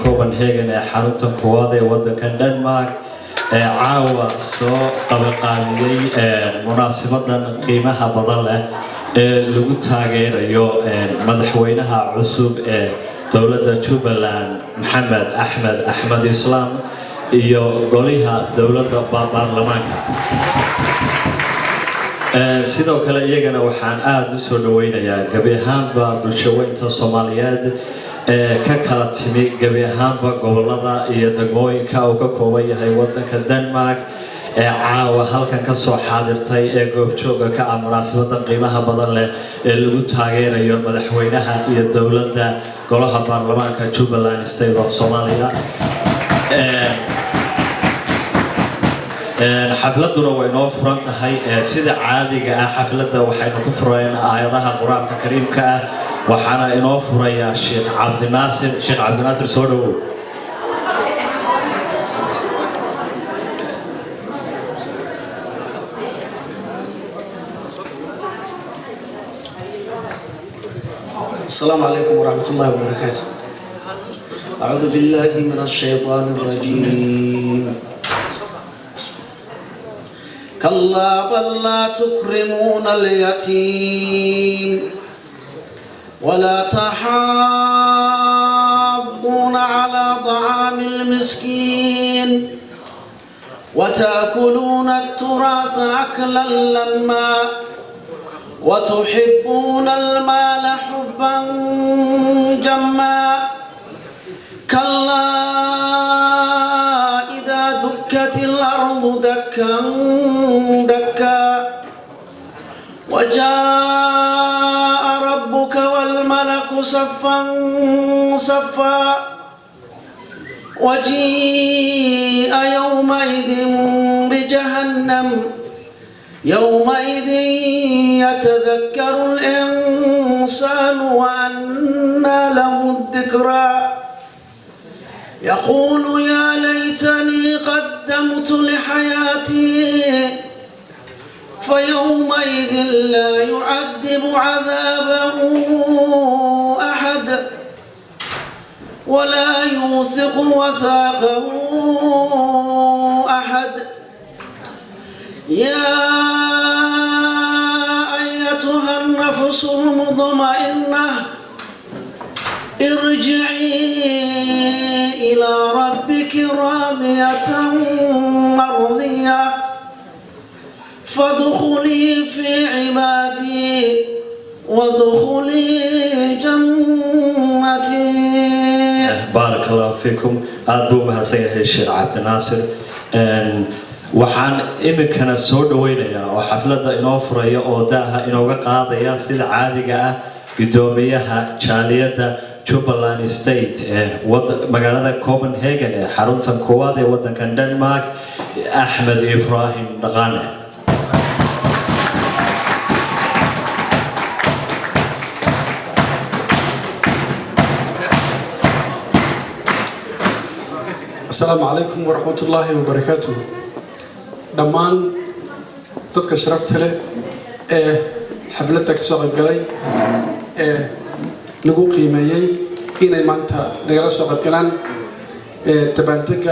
Copenhagen xarunta koowaad ee wadanka Denmark caawa soo qabanqaabiyay munaasabaddan qiimaha badan leh ee lagu taageerayo madaxweynaha cusub ee dowladda Jubaland Maxamed Axmed Islaam iyo goliha dowladda baarlamaanka sidoo kale iyagana waxaan aad u soo dhaweynayaa gabi ahaanba bulshooyinka Soomaaliyeed ka kala timi gabi ahaanba gobolada iyo degmooyinka uu ka kooban yahay wadanka Denmark caawa halkan ka soo xaadirtay ee goobjooga ka ah munaasabaddan qiimaha badan leh ee lagu taageerayo madaxweynaha iyo dowladda golaha baarlamaanka Jubaland State of Somalia xafladuna way noo furan tahay sida caadiga ah xafladda waxaynu ku furayna aayadaha quraanka kariimka ah waxaana inoo furaya Sheikh Cabdinaasir soo dhawow السلام عليكم ورحمة الله وبركاته أعوذ بالله من الشيطان الرجيم كلا بل لا تكرمون اليتيم ولا تحاضون على طعام المسكين وتأكلون التراث أكلا لما وتحبون المال حبا جما كلا إذا دكت الأرض دكا دكا وجاء ربك والملك صفا صفا وجيء يومئذ بجهنم يومئذ يتذكر الإنسان وأنى له الذكرى يقول يا ليتني قدمت لحياتي فيومئذ لا يعذب عذابه أحد ولا يوثق وثاقه أحد يا أيتها النفس المطمئنة ارجعي إلى ربك راضية مرضية فادخلي في عبادي وادخلي جنتي. بارك الله فيكم. أبو محسن الشيخ عبد الناصر. waxaan imikana soo dhaweynayaa oo xafladda inoo furaya oo daaha inooga qaadaya sida caadiga ah gudoomiyaha jaaliyadda Jubaland State magaalada Copenhagen ee xaruntan koowaad ee wadankan Denmark Axmed Ibrahim Dhaqane. السلام عليكم ورحمة الله وبركاته. دمان تذكر شرفت له حفلتك سوق الجلي نقول قيمة إن ما أنت نجلس سوق الجلان تبعتك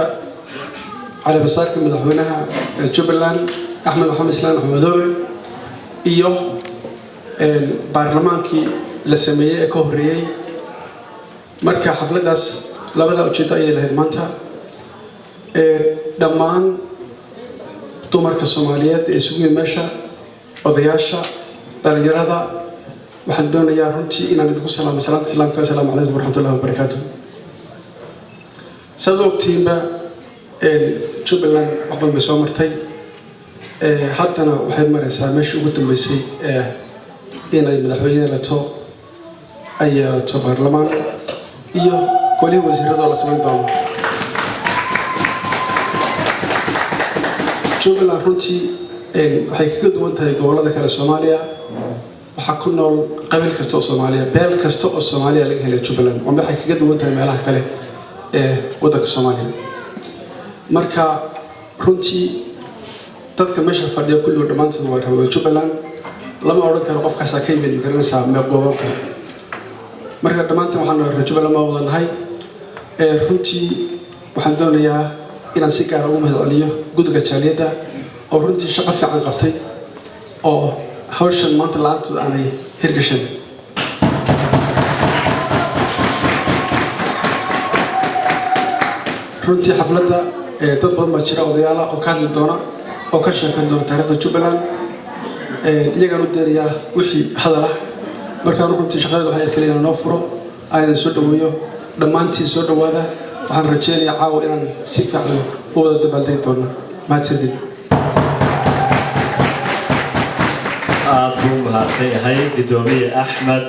على بصارك مدحونها جوبلاند أحمد محمد سلام أحمدوي إيوه برلمانكي لسمية كهرية مركز حفلة داس لبدا وجدت أي له المنطقة دمان dumarka Soomaaliyeed ee isugu meesha odayaasha dhalinyarada waxaan doonayaa runtii inaan idinku salaamo salaanta islaamka assalaamu calaykum waraxmatullaahi wabarakaatuh. Sababtiinba Jubaland waxba soo martay haddana waxay maraysaa meeshii ugu dambeysay inay madaxweyne lato ay yeelato baarlamaan iyo koli wasiirada la sameyn doono. Jubaland runtii waxay kaga duwan tahay gobolada kale Soomaaliya waxa ku nool qabiil kasta oo Soomaaliya beel kasta oo Soomaaliya laga helay Jubaland waxay kaga duwan tahay meelaha kale ee wadanka Soomaaliya marka runtii dadka meesha fadhiya kullu dhamaantood waa reer Jubaland lama oran karo qof kasta ka yimid garanaysaa meel gobolka marka dhamaantood waxaan reer Jubaland ma wadanahay runtii waxaan doonayaa inaan si gaar ah ugu mahadceliyo guddiga jaaliyadda oo runtii shaqo fiican qabtay oo hawshan maanta la'aantood aanay hirgashan runtii xafladda dad badan baa jira odayaala oo ka hadli doona oo ka sheekan doona taariikhda Jubaland iyagaan u deenayaa wixii hadal ah markaan runtii shaqada waxay kaliya noo furo ayaan soo dhaweeyo dhammaantiin soo dhawaada waxaan rajeynayaa caawa inaan si fiican u wada dabaaldegi doono mahadsanid aad buu mahadsanyahay gudoomiye Axmed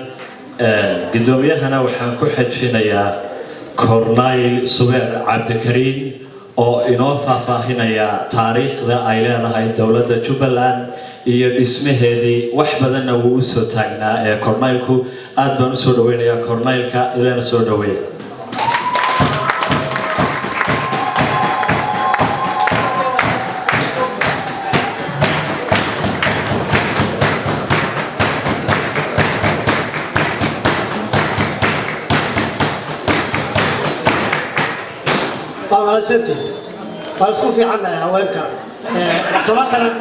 gudoomiyahana waxaan ku xajinayaa Corneyl Subeer Cabdikariin oo inoo faahfaahinaya taariikhda ay leedahay dawladda Jubaland iyo dhismaheedii wax badanna wuu soo taagnaa Corneylku aad baan u soo dhaweynayaa Corneylka ilaa soo dhaweeya سنتي فاسكو في عنا هواك تواصل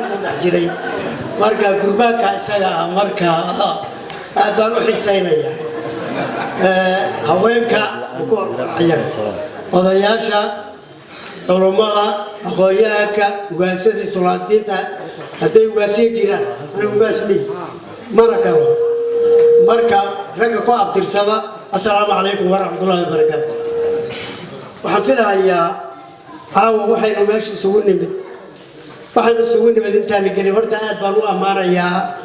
جري مركا جروبك إسقى مركا هذا روح السينية هواك عيان وضياشة رمضة أخوياك وقاسي صلاتين هذي وقاسي جيران أنا وقاسمي مركا رجع قاب ترسالة السلام عليكم ورحمة الله وبركاته waxaan filayaa caawa waxaynu meesha isugu nimid intaan gelin horta aad baan u amaanayaa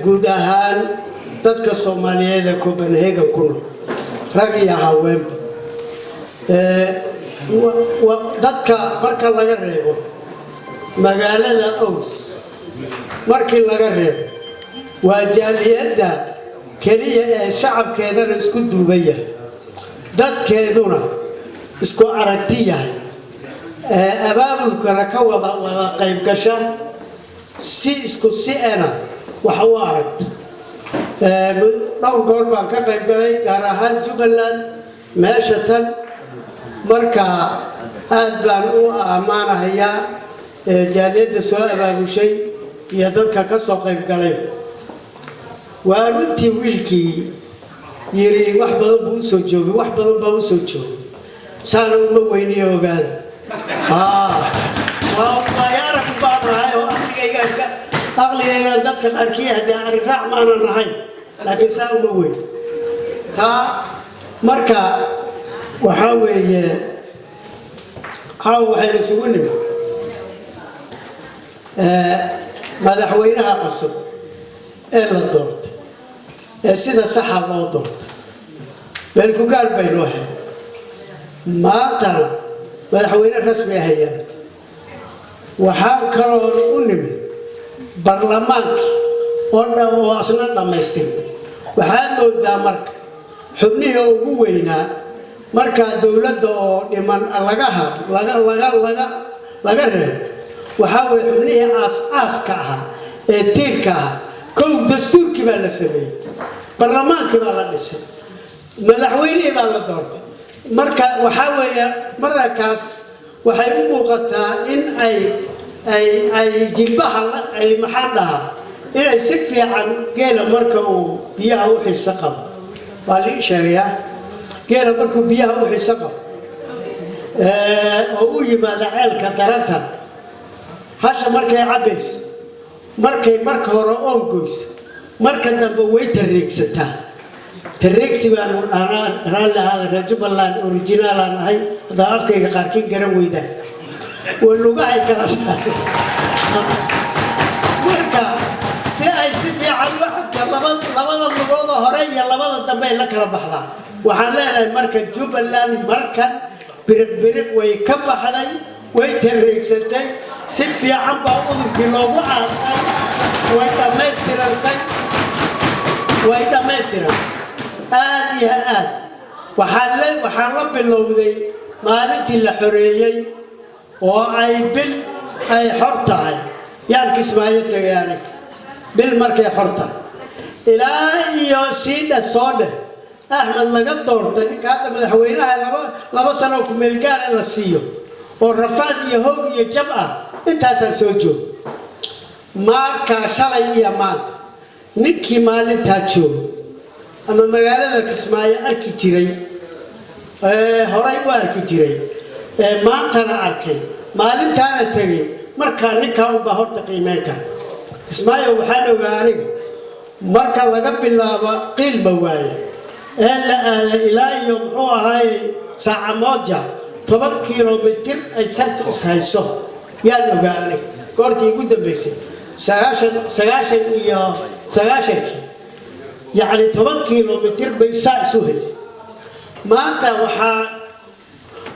guud ahaan dadka Soomaaliyeed ee Copenhagen ku nool rag iyo haweenba dadka marka laga reebo magaalada Oos markii laga reebo waa jaaliyadda kaliya ee shacabkeedana isku duubaya dadkeeduna isku aragti yahay abaabulkana ka wada qayb gasha si isku si'ana waxa uu aragta dhowr goor baan ka qayb galay gaar ahaan Jubaland meesha tan marka aad baan u amaanayaa jaaliyadda soo abaabushay iyo dadka ka soo qayb galay waa runtii wiilkii yiri wax badan buu soo joogay wax badan baa u soo joogay saana uma weyniyo ogaada waa yaara ku baabnahay oo aqligayga dadka qaarkii hadii aan raac maana nahay laakiin saa uma weyn taa marka waxa weeye waxaynu isugu nimid madaxweynaha cusub ee la doortay ee sida saxa loo doortay بالكوكار بينوها ما ترى مدحوين الرسمي هي وحال كرون أنمي برلمانك قلنا وأصلا دمستين وحال لو دامرك حبنيه وقوينا مركا دولة لمن لغا رب وحاول حبنيه أسكاها تيركاها كون دستور كبال السبيل برلمان كبال السبيل مدحوين إبال الدورة مركا وحاول مركز وحي موقتها إن أي جلبها أي محلها إن يسكفي عن قيل مركو بيها وحي السقم والي شريعة قيل مركو بيها وحي السقم ووي ماذا عيل كترتها هاشا مركا عبس مركا هرؤون قوس مركا دنبوي تريكستا تريكسي بانو أنا رالي هذا رجب الله أوريجينال أنا هاي هذا أفكي قاركين قرم ويدا واللغاية كراسة مركا سي سيفي عن واحد لبضا اللغوضة هرية لبضا الدنبين لك ربحضا وحالينا مركا جبلان مركا برق ويكب حدي ويتريكستي سيفي عن بعضهم كيلو وعاصي ويتميسترا آد يا آد وحال باللوذي مالتي الحرية أي حرطة يعني كسماية يعني بالمركة حرطة إلى يوسين الصادة أحمد لقد دورتني كاتب الحوينها لما سنوكم الجار السيو والرفاد يهوج يجمع أنت سنسوجو ما كاشلي يا مات نكي مال تاجو أما مقالة كسماية أركي تري هراي وأركي تري ما ترى أركي مال تانا تري مركا نكاو بهور تقيمتها كسماية وحنا وعاري مركا لقب الله قيل بواي إلا إلى يوم هو هاي ساعة موجة 10 كيلومتر أي سرت أسهيسو يا نوعاري كورتي قد بيسي سغاشن يعني 10 كيلومتر بيساء سوهيس ما أنت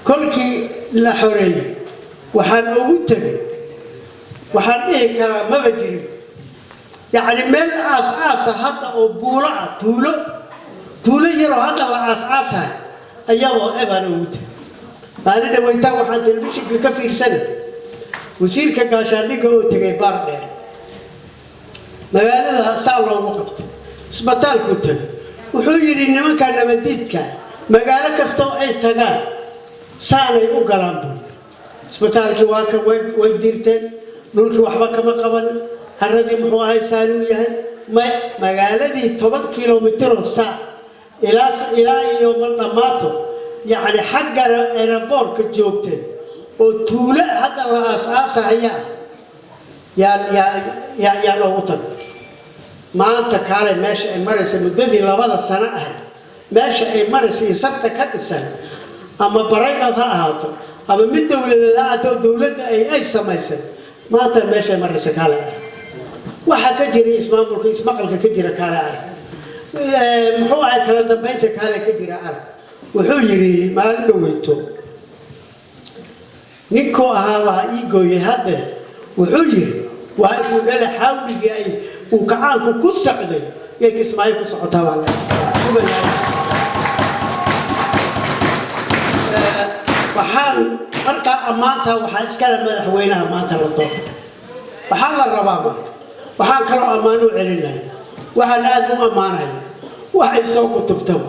كلكي لا حرية وحان أوتني وحان إيه كلام ما بجري يعني من أساسا حتى أبولا طولة يرو حتى أساسا أيوة إبان أوت أنا دويتا وحان تلبيشك كفير سنة وسير كاشان لقوا تجيبار ده مقالة سالوا وقت سبتال كتب وحيري إنما كان مديد كان مقالة كستو أي تجار سالي وقلام بول سبتال كواك ويديرتين نقول كوحبا كما قبل هردي محوها سالوية ما مقالة دي 10 كيلومتر ساعة إلى يوم النماتو يعني حق أيربور كجوبتين وطولة هذا الأساس هي يا روتن ما أنت كاره ماشي مرس مدة لبض السنة هاي ماشي مرس يسرت كذا سنة أما بريك هذا أما من دولة أي سمايسة ما أنت ماشي مرس كاره واحد كجري اسمه ملك اسمه قلك كجري كاره محوها كلا دبيت كاره كجري وحيري ما لويتو نيكو هذا إيجوي هذا وحيري وهذا قال حاولي جاي وكعانكو كسعدي ياك اسمعي كسعتها والله وحال أركع أمانتها وحال إسكال مدحوينها أمانتها للطوط وحال الربابة وحال كانوا أمانوا علينا وحال آدم أمانها وحال سوق تبتوا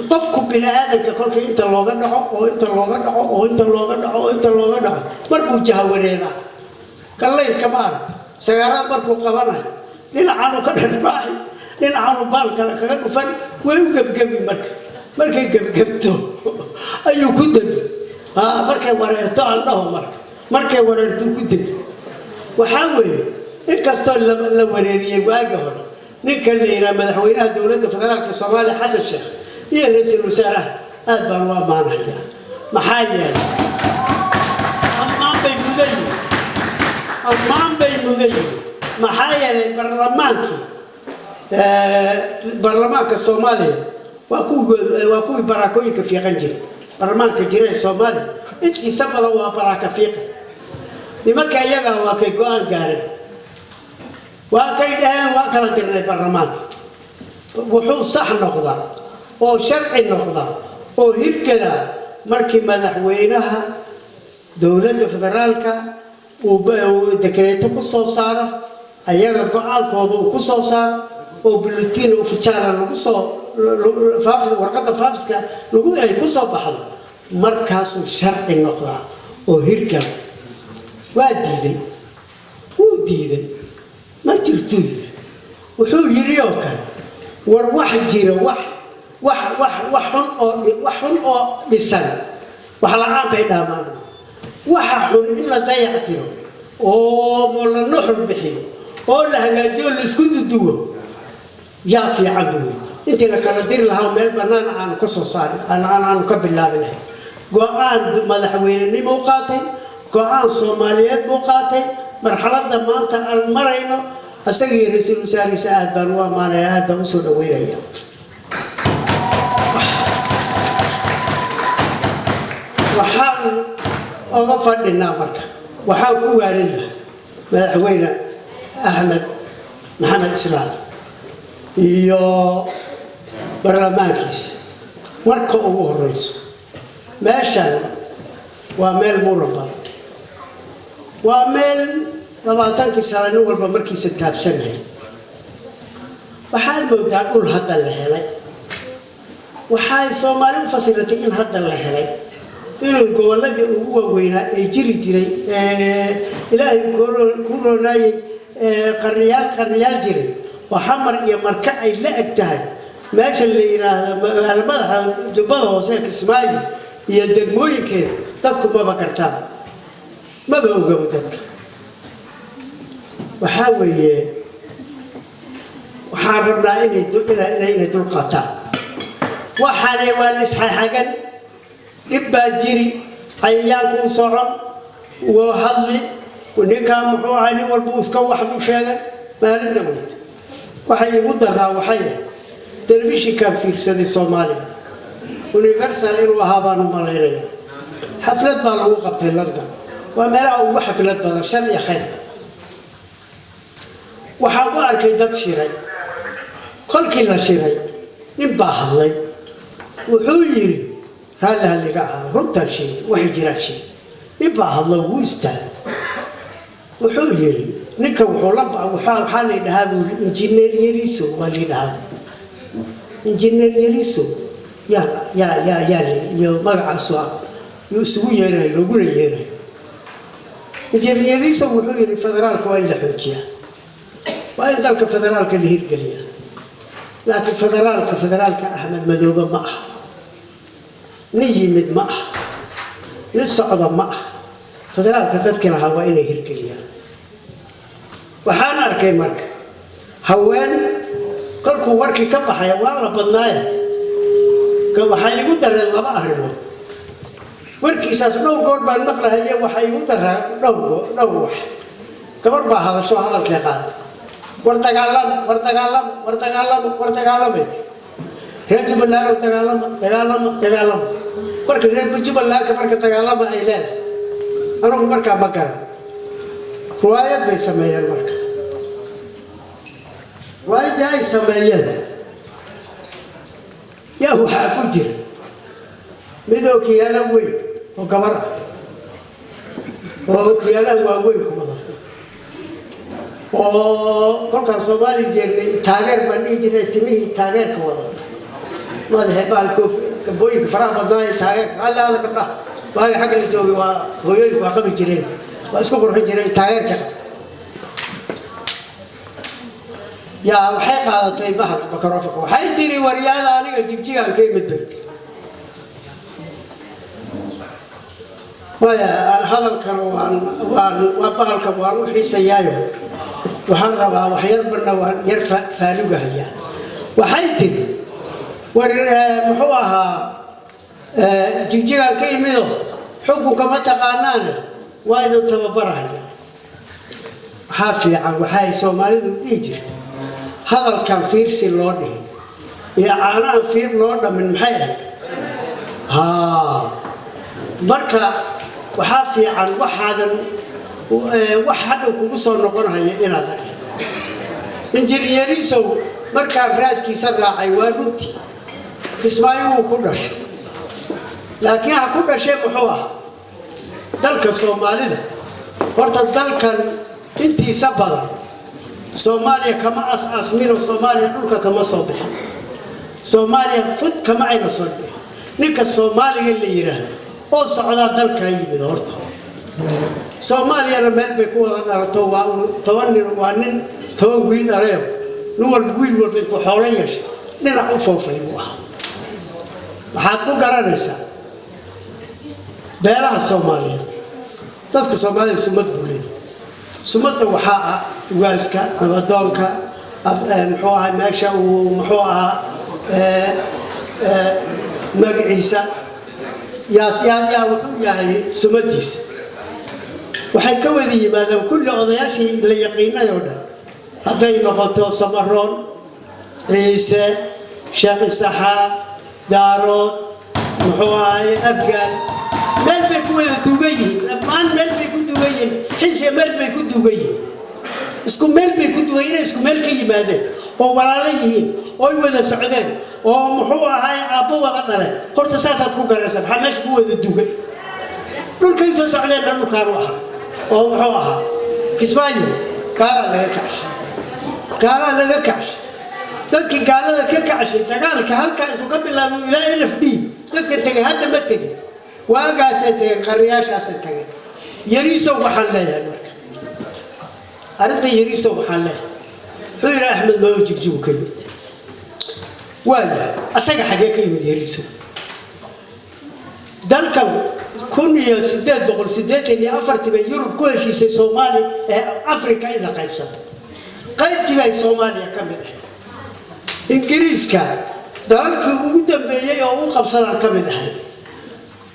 قفكم بين هذا كقولك أنت لوجا نحو وأنت لوجا نحو وأنت لوجا نحو وأنت لوجا نحو مربو جهورينا قال لي كبار سيارات مربو قبرنا لين عانوا كذا باعي لين عانوا بال كذا فن ويوجب جبي مرك جبتو أيو كده مرك وريرتو الله مرك وريرتو كده وحاول إن كاستول لا وريريه واجهر نكلم مدحوينها دولة فدرالك الصومالي حسن الشيخ يا رئيس الوزراء أدبر وأمان هيا محايا أمان بيمودي محايا البرلمانك برلمانك الصومالي waa kuwii baraakooyinka fiiqan jiray barlamaanka jira ee Soomaaliya intiisa badan waa baraaka fiiqan nimanka iyaga waa kay go'aan gaareen waa kay dhaheen waa kala dirnay barlamaanka wuxuu sax noqdaa oo sharci noqdaa oo hirgala markii madaxweynaha dowladda federaalka uu dekreeto ku soo saaro ayaga go'aankooda uu ku soo saaro oo bulletin official lagu soo warqadda faafiska lagu ay ku soo baxdo markaasuu sharci noqdaa oo hirgala waa diiday wuu diiday ma jirto wuxuu yiri oo kale war wax jira wax xun oo dhisan wax la'aan bay dhaamaan waxa xun in la dayactiro oo la nuxur bixiyo oo la hagaajiyo la isku duduwo yaa fiican buu intii la kala diri lahaa meel banaan aan ka soo saarin aan ka bilaabinahay go'aan madaxweynenimo qaatay go'aan Soomaaliyeed buu qaatay marxaladda maanta aan marayno asagii ra'iisul wasaarihiisa aad baan u amaanay aad baan u soo dhaweynaya waxaan uga fadhinaa marka waxaan ku waaninaa madaxweyne Axmed Maxamed Islaam iyo barlamaankiisa marka ugu horeyso meeshan waa meel muran badan waa meel 20 sano nin walba markiisa taabsanay waxaan moodaa dhul hadda la helay waxay Soomaali u fasiratay in hadda la helay inuu gobolada ugu waaweynaa ay jiri jiray ilaahay ku roonayay qarniyaal jiray وحمر يا مركع لا أجتهد ماشي اللي على مدح جبهة وسائل إسماعيل يدموي كده تذكر ما بكرتها ما بوجب تذكر وحاربنا إلى دول قطع وحنا والناس حاجة إبى جري حياكم صعب وهذي ونكام وعاني والبوس كوح بوشاغر ما لنا موت وحي مدرنا وحي تلفزيون كان في سنة الصومالي ونيفرسال الوهابان وماليريا حفلات بالوقت في لندن وملأوا حفلات بالشام يا خير وحقوا أركيدات شراي كل كلا شراي نباه الله وحويري هذا اللي قاعد رد شيء وحجرا شيء نباه الله ويستاهل وحويري نكا وحولب وحال يدهاب إنجنير يريسو واللي يدهاب إنجنير يريسو يا مرعى سوا يسوي يرى لقول يرى إنجنير يريسو وحوير الفدرال كوين لحوجيا وين ذلك الفدرال اللي هي القلية لكن فدرال كأحمد مذوبة معه نيمد معه للصعد معه فدرال كتذكر هواء هي القلية waxaan arkay marka haween qalku warkii ka baxay waa la badnaay ka waxay igu dareen laba arrimood warkiisaas dhowr goor baan maqlahay waxay igu dareen dhowr wax gabar baa hadasho hadalkii qaad war dagaalam reer Jubbaland dagaalam marka reer Jubbaland marka dagaalam ay leedahay anigu marka ma garan رواية بيسميها المركب رواية هاي سميها يا هو حاكوجر مدوك يا لوي وكبر وكيا لوي كمان وكل كان صومالي جري تاجر بني جري تمي تاجر كمان ما ده بالكوف كبوي فرا بداي تاجر هذا كذا وهاي حاجة اللي جوي وهوي وقبل جرين واسكو بروح جري تاير كذا يا وحي قادتي بحر بكرافق وحي ديري ورياضة أنا جيجي على كلمة بيت ويا هذا الكروان وبحر الكروان وحي سيايو وحربها وحيربنا ويرفع فالوجه هي وحي ديري ومحوها جيجي على كلمة حقوق ما تقانانا وإذا تببرها حافي عن وحي سومالي يجري هذا كان فيرسي لوني يا أنا في نور من محيه بركة وحافي عن واحد وكوسو نقولها إلى ذلك إنجيل يريسو بركة راد كيسر عيوانوتي كسمايو وكلش لكن كل شيء محوها ذلك الصومالي ده ورت ذلك انتي سبلا صوماليا كما أسمينه صوماليا دولك كما صوبح صوماليا فت كما عين صوبح نك الصومالي اللي يراه أو صعدا ذلك يجي بدورته صوماليا رمال بكوا نرتوا تواني وانين توانين عليهم نقول بقول والبنت حواليش نلعب فوق يبوها حتى قررنا beeraha Soomaaliya dadka Soomaaliya sumad buulay sumada waxa waaska nabadoonka muxuu ahaa meesha uu muxuu ahaa magaciisa yaa wuxuu yahay sumadiisa waxay ka wada yimaadeen kulli odayaashii la yaqiinay oo dhan haday noqoto Samaroon Ciise Sheekh Isaxaaq Daarood muxuu ahaa Abgaal مال بيكون دوغي مان مال بيكون دوغي حس مال بيكون دوغي اسكو مال بيكون دوغي اسكو مال كي يمادن او ولاليين او ودا سعودين او مخو هاي ابو ودا دله horta saasad ku garaysan xamash ku wada duugay dhulkay soo socdeen dhulka ruuxa oo muxuu ahaa kismaayo kaala laga kash dadkii gaalada ka kacay dagaalka halka intuu ka bilaabo ilaa LFD dadka tagay hadda ma tagay واقاسته قرياش أسته يريسو محله يعني أنت يريسو محله حير أحمد ما يجيب جو كيمت ولا أسجع حاجة كيمت يريسو دالكم كون يا سداد بقول سداد اللي أفرت بيورو كل شيء سومالي أفريقيا إذا قيبسة قيبتي بين سوماليا كم ده إنجليز كان دالك وقدم بيجي أو قبصنا كم ده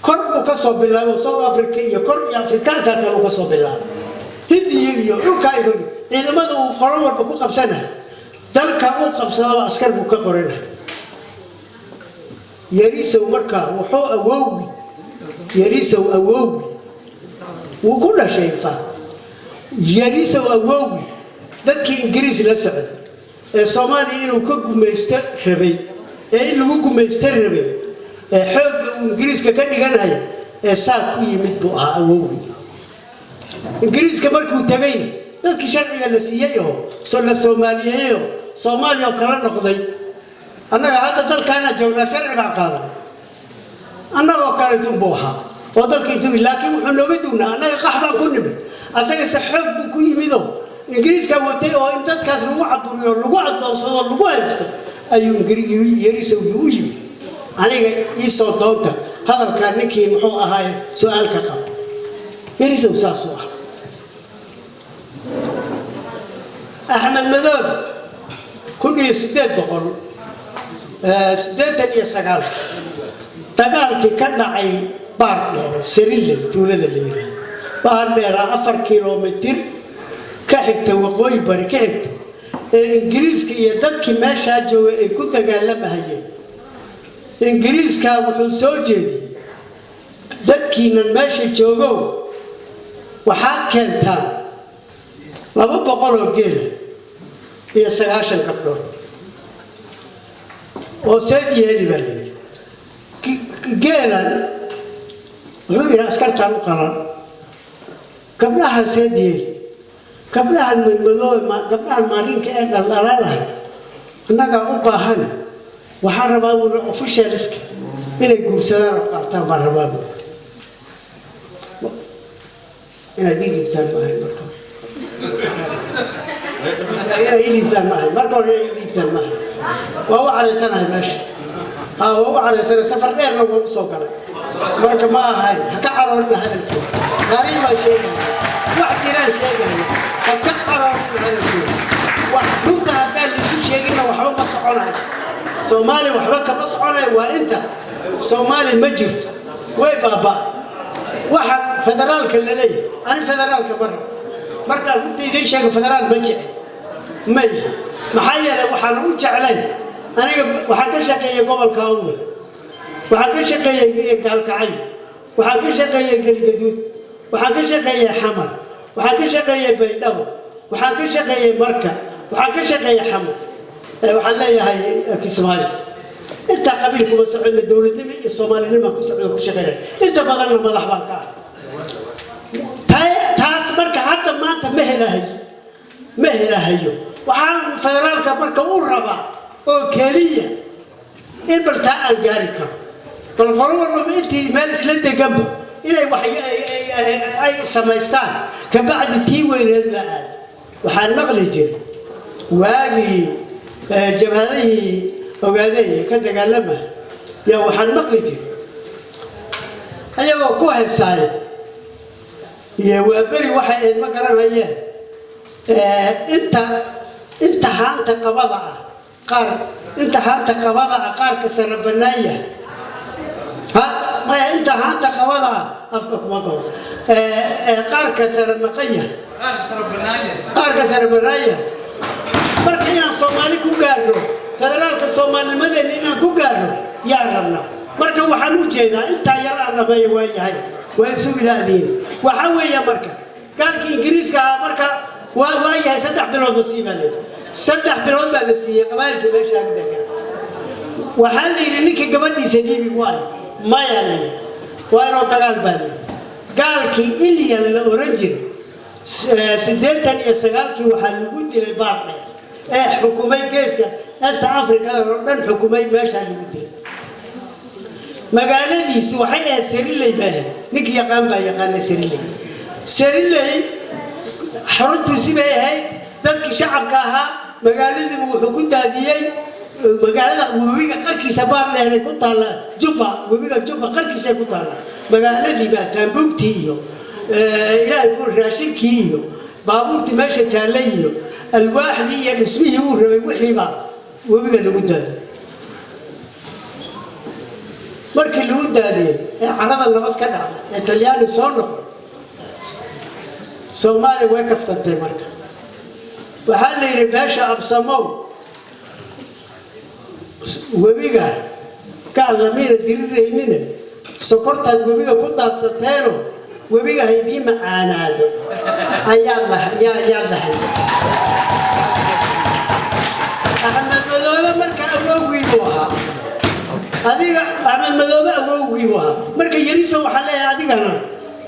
كرب كسب بالله وصل أفريقيا كرب أفريقيا كانوا كسب بالله هدي يكايرون إذا ما دو خرامر بكو قبسنا دل كانوا قبسنا عسكر بكو قرنا يريسوا مركا وحو أووي يريسوا أووي وكل شيء فات يريسوا أووي ذكي إنجليز لسعد الصومالي إنه كوكو مستربي إنه كوكو مستربي حب إنجليز كان يجنها ساق يمد بقى أووي إنجليز كمركو تبين ذلك شرعي النسيئه صلى الصومالية صوماليا وكلام نقضي أنا هذا ذلك أنا جونا شرعي بعقارا أنا وكالة بوها وذلك يتوي لكن إحنا بدونا أنا قحبا كنا بد أسأل سحب بكو يمدو إنجليز كوتي أو إنت كسر وعد بريور لوعد دوصل لوعد يستو أيو إنجليز يريسو يوجي أنا يسوع دوتا هذا كان نكى محو هاي سؤال كقب يريسو ساسوه أحمد مذهب كل يسدد بقول سدد تاني سقال تقال كي كنا عي بارنير سريل تولد الليلة بارنير 4 كيلومتر كحكت وقوي بركحت إنجليز كي يدك ماشى جو كنت قال لما هي إنجليز كانوا سوجي ذكينا ماشي جوجو وحاد كنتان لما بقولوا جيل هي 19 كبلون وسيدي هذي بالي جيلا هو يراسكر تانو قرار قبلها سيدي قبلها المدلو قبلها المارين كأن الله لا لا أنا قاعد وحرب أبو أوفيشال ريسك إلى جورسان وقارتان برباب إلى دي بتاع معي مركب إلى بتاع معي مركب إلى بتاع معي وهو على سنة ماشي وهو على سنة سفر غير لو وصل كله مركب ما هاي هكعرون هذا الكل غريب ما شيء واحد كلام شيء هكعرون هذا الكل واحد فوت هذا اللي شيء كنا وحبا مصعون هذا سومالي وحبك مصعونة وأنت سومالي مجرد وبابا واحد فدرال كللي أنا فدرال كبر مرة قلت إذا شيء فدرال مجرد مي محيا لو حنوج عليه أنا وحكي شقي قبل كاوضة وحكي شقي كالكعي وحكي شقي الجدود وحكي شقي حمر وحكي شقي بيدو وحكي شقي مركة وحكي شقي حمر وحلاقي هاي كسماية أنت قبيلكم مسؤول الدولة النبي الصومالي نما كسبوا كشغيره أنت بدلنا مضح بانك تاس مركة حتى ما أنت مهلا هيو وحان فدرالك مركة وربا أو كلية إن بلتاء الجاركة بالقرار ما أنت مالس لنت جنبه إلى وحي أي سمايستان كبعد تيوين هذا وحان مغلي جري واجي جبهته وقاعدين كتكلمها يا وحن مقلتي أيوة كوه السايد يا وبري واحد ما قرر هي أنت حانت قبضة قار أنت حانت قبضة قار كسر بناية ها ما أنت حانت قبضة أفكك ما قول قار كسر مقية قار كسر بناية مركينا الصومالي كوكارو فدرالك الصومالي المدني كوكارو يا ربنا مركا وحنو جيدا انت يرانا ما يواي هاي ويسوي لادين وحوي يا مركا قال كي انجليز كا مركا واي هاي 3 بلود نصيبه لي 3 بلود بقى لسيه قبائل ماشي هكذا وحال لي نيكي غبديسه ديبي واي ما يالي وانا تقال بالي قال كي إليا الاورنجي سديتن يا سغالكي waxaa lagu dilay baaqay xukuumay geeska East Africa dhan xukuumay meesha lagu dilay magaaladiisi waxay aad Seriley baa ninka yaqaan baa yaqaan Seriley xaruntiisi bay ahayd dadkii shacabka ahaa magaaladii wuxuu ku daadiyay magaalada webiga qarkiisa baarleeray ku taala webiga Juba qarkiisa ku taala magaaladii baa Tambukti iyo إلهي يقول راشين كيو بابورتي ماشي تاليو الواحد اسمه هو ربي وحي بعض وبقى الود هذا مركي الود هذا عرض اللغات كده إيطالياني صنع صومالي وقف تنتي مركي وحال لي رباشا أبصمو وبقى قال لمين الدرير يمينه سكرت وبقى كنت هتستهينه وبيجا هيبي معانا هذا يا الله أحمد مذوبة مركا أبوي بوها هذيك أحمد مذوبة أبوي بوها مركا يريسه وحلاها هذيك أنا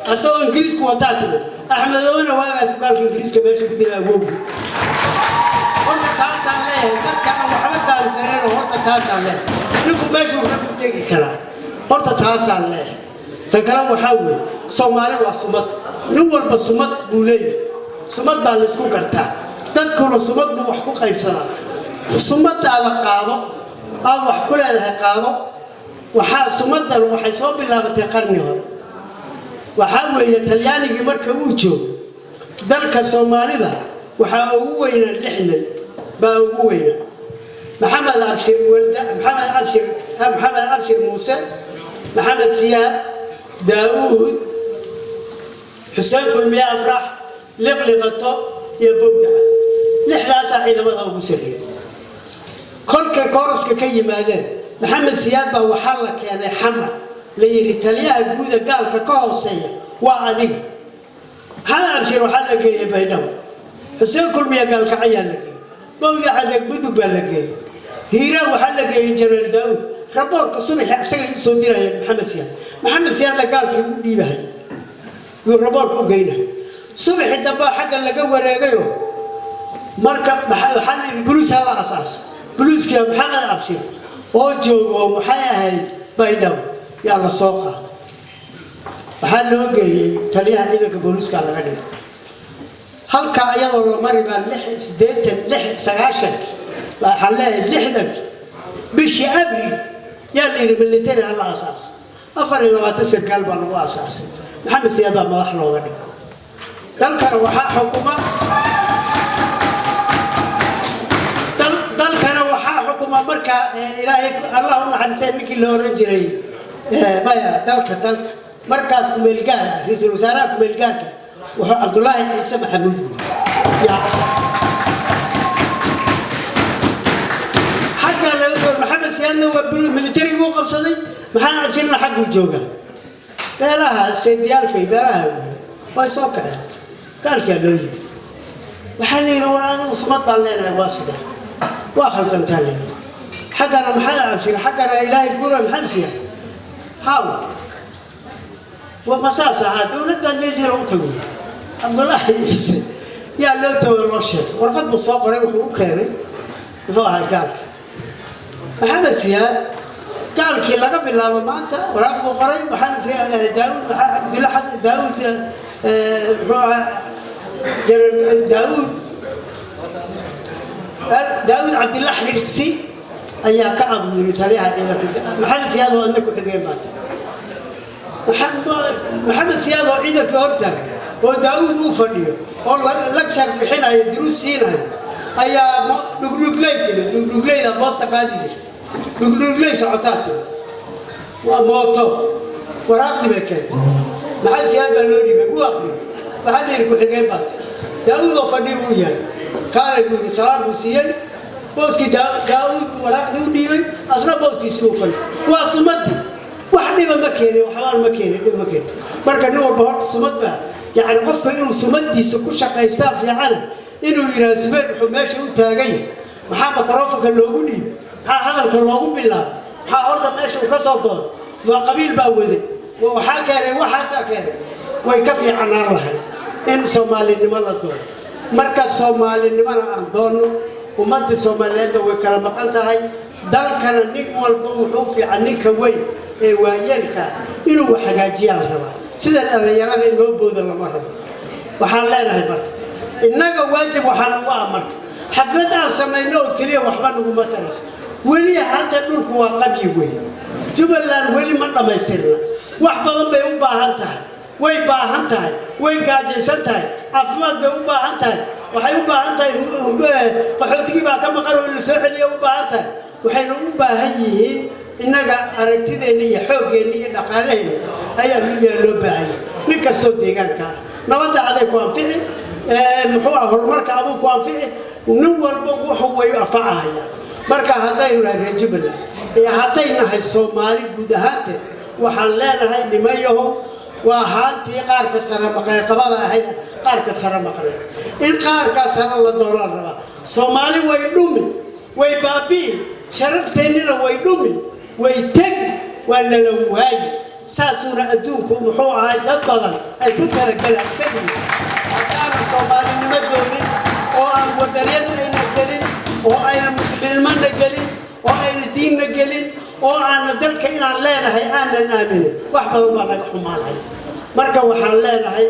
أسوأ إنجليز كواتاتنا أحمد مذوبة واقع سكال إنجليز كمان شو بدي أبوي هرت تاس عليه مركا محمد كان سرير هرت تاس عليه نكو باشو ربي تيجي كلام هرت تاس عليه تكلم وحاول صومالي وصمت نول بصمت بولية صمت بالسكو كرتا تذكر صمت بوحكو قيبسنا صمت على قاضو أو وحكو لها قاضو صمت وحي صوب الله بتقرني هون وحاول يتلياني مركب وجو ذلك الصومالي ذا وحاوين اللحن باوين محمد أبشر موسى محمد سياد داوود حسين كل مياه أفرح لغلغته يبودع لحلا سعيدة مضى أبو سرية كل كورس كي مادين محمد سيابة وحالك يعني حمر ليري تليها جودة قال ككورسية وعدي هذا أبشر وحالك يبينهم حسين كل مياه قال كعيان لك بودع عندك بدو بالك هيرا وحالك جبل داوود ربورك الصبح أسرع يصدر محمد سياد قال كي ودي بهاي والربورك وجينا صبح الدبا حق اللي جوا راجعوا مركب محل البلوس على أساس بلوس كيا محمد أبشر وجو ومحيا هاي بينهم يلا سوقه محل وجي تليها إذا كبلوس كلا غني هل كعيا ولا مريبا لح سديت لح سعاشك حلاه لحدك بشي أبري يلي الملتيري على أساس أفر إذا ما تسر قلبا هو أساس محمد سيادة ما أحلى وغني ذلك وحاء حكومة ذلك وحاء حكومة مركا إلهي اللهم حدثين مكي اللي هو رجري مايا ذلك مركز كميلقان رئيس الوزراء كميلقان وعبد الله عيسى محمود حتى لو military buu qabsaday maxaa cabsirna xaq uu jooga beelaha seediyaalkay beelaha way soo kaceen kaalka loo yiri waxaa la yiraahdaa walaal usmad baan leenahay waa sida waa khaldan tahay xaqana maxaa cabsir xaqana ilaahay kula maxamsiya haaw ومساسة هذا ولد اللي يجي روتوي عبد الله يسي يا لو تو الوشة ورقد بالصقر وكيري هو قال محمد زياد قال كي لقب الله ما أنت ورقد قريب محمد زياد داود عبد الله حسن داود داود عبد الله حرسي أيها كعب يريتاليها محمد زياد هو أنك حقين مات محمد سياد وعيدك هورتك وداود وفنيه والله لكشر بحين هاي دروس سينا أيا نقلي ده باست قادية نقلي ساعات وموتو وراقي بكيت محمد سياد بلوني بقوا آخر محمد يركو حقين بات داود وفنيه وياه كان يقول سلام وسيان بوسكي داود وراقي وديمي أصلا بوسكي سووا فلس وأصمدي واحد ما مكاني وحوار مكاني marka nin walba horta sumadda yaani qofka inuu sumadiisa ku shaqeystaa fiican inuu yiraahdo sumeed wuxuu meesha u taagay maxaa makrofoonka loogu dhiib maxaa hadalka loogu bilaabo maxaa horta meesha uu ka soo doono waa qabiil baa waday waxa keenay waxaas keenay way ka fiicanaan lahayd in Soomaalinimo la doono marka Soomaalinimada aan doono ummadda Soomaaliyeed way kala maqan tahay dalkana nin walba wuxuu fiican ninka weyn ee waayelka inuu hagaajiyaan rabaa sida dhalinyarada in loo boodo lama rabo waxaan leenahay marka innaga waajib waxaan ugu amarka xaflad aan sameeyno oo kaliya waxba nagu matarays wali hadda dhulku waa qabi weyn Jubaland wali ma dhamaystirna wax badan bay u baahan tahay way gaajaysan tahay caafimaad bay u baahan tahay waxay u baahan tahay qaxootiga baa ka maqan oo la soo celiyo u baahan tahay waxayna u baahan yihiin innaga aragtideena iyo xooggeena iyo dhaqaaleena ayaa loo baahan yahay nin kastoo deegaanka nabadda aday ku anfici muxuu horumarka adu ku anfici nin walba wuxuu way anfacaya marka haddaynu nahay Jubaland iyo haddaynu nahay Soomaali guud ahaan waxaan leenahay nimayaho waa haantii qaarka sare maqaaqabada ahayd qaarka sare maqlay in qaarka sare la dooran raba Soomaali way dhumi way baabi sharafteena way dhumi way tag wala la waay saasuna adduunku muxuu ahay dad badan ay ku kala galacsan haddana Soomaalinimo doonin oo aan wadaniyadna gelin oo ayna musliminimada gelin oo ayna diinna gelin oo aan dalka inaan leenahay aanan aamin wax badan baa naga xumaanay marka waxaan leenahay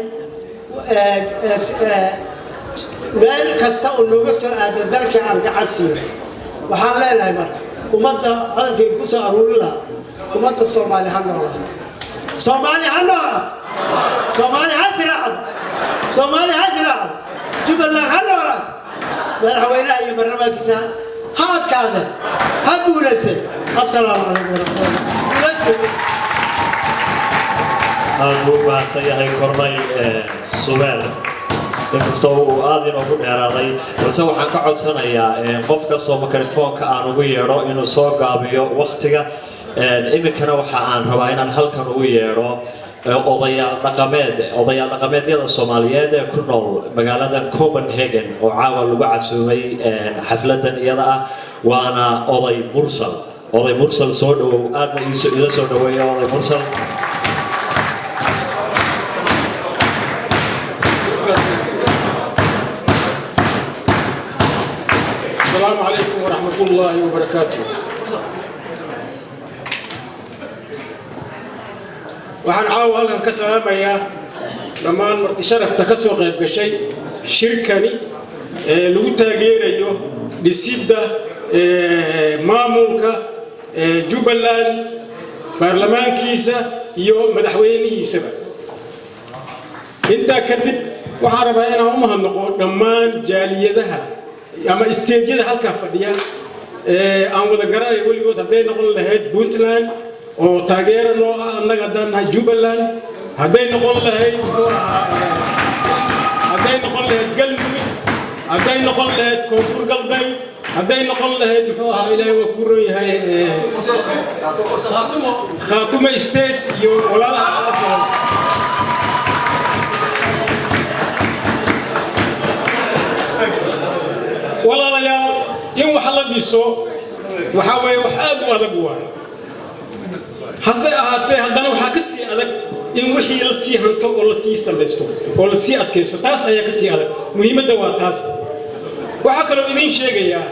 meel kasta oo looga soo aado dalka aan gacasiin waxaan leenahay marka ummadda halkay ku soo aruuri lahaa ummadda Soomaali ha noolaato Soomaali ha noolaato Soomaali ha siraacdo Soomaali ha siraacdo Jubaland ha noolaato madaxweynaha iyo barnaamijkiisa ha adkaada ha guulaysan assalaamu calaykum warahmatullahi aanu baasayahay kornay su'aal inkastoo uu aad inoogu dheeraaday balse waxaan ka codsanayaa qof kastoo mikrofoonka aan ugu yeedho inuu soo gaabiyo waqtiga iminkana waxa aan rabaa inaan halkan ugu yeedho odayaal dhaqameedyada Soomaaliyeed ee ku nool magaalada Copenhagen oo caawa lagu casuumay xafladan iyada ah waana oday mursal soo dhawow aadna ila soo dhaweeyo oday mursal السلام عليكم ورحمة الله وبركاته. waxaan caawa halkan ka salaamayaa dhammaan marti sharafta ka soo qayb gashay shirkani lagu taageerayo dhisidda maamulka Jubaland baarlamaankiisa iyo madaxweynihiisaba intaa kadib waxaan rabaa inaan u mahadnaqo dhammaan jaaliyadaha ama isteedyada halka fadhiya aan wada garanay waligood haday noqon lahayd Puntland oo taageero noo ah annaga danaha Jubaland haday noqon lahayd Galmudug haday noqon lahayd Koonfur Galbeed hadday noqon lahayd muxuu ahaa ilaahay waa ku roon yahay khaatumo state iyo walaalaha kale walaalayaal in wax la dhiso waxa weeye wax aad u adag waa hase ahaatee haddana waxaa ka sii adag in wixii la sii hanto oo la sii samaysto oo la sii adkaysto taas ayaa ka sii adag muhiimadda waa taas waxaa kaloo idin sheegayaa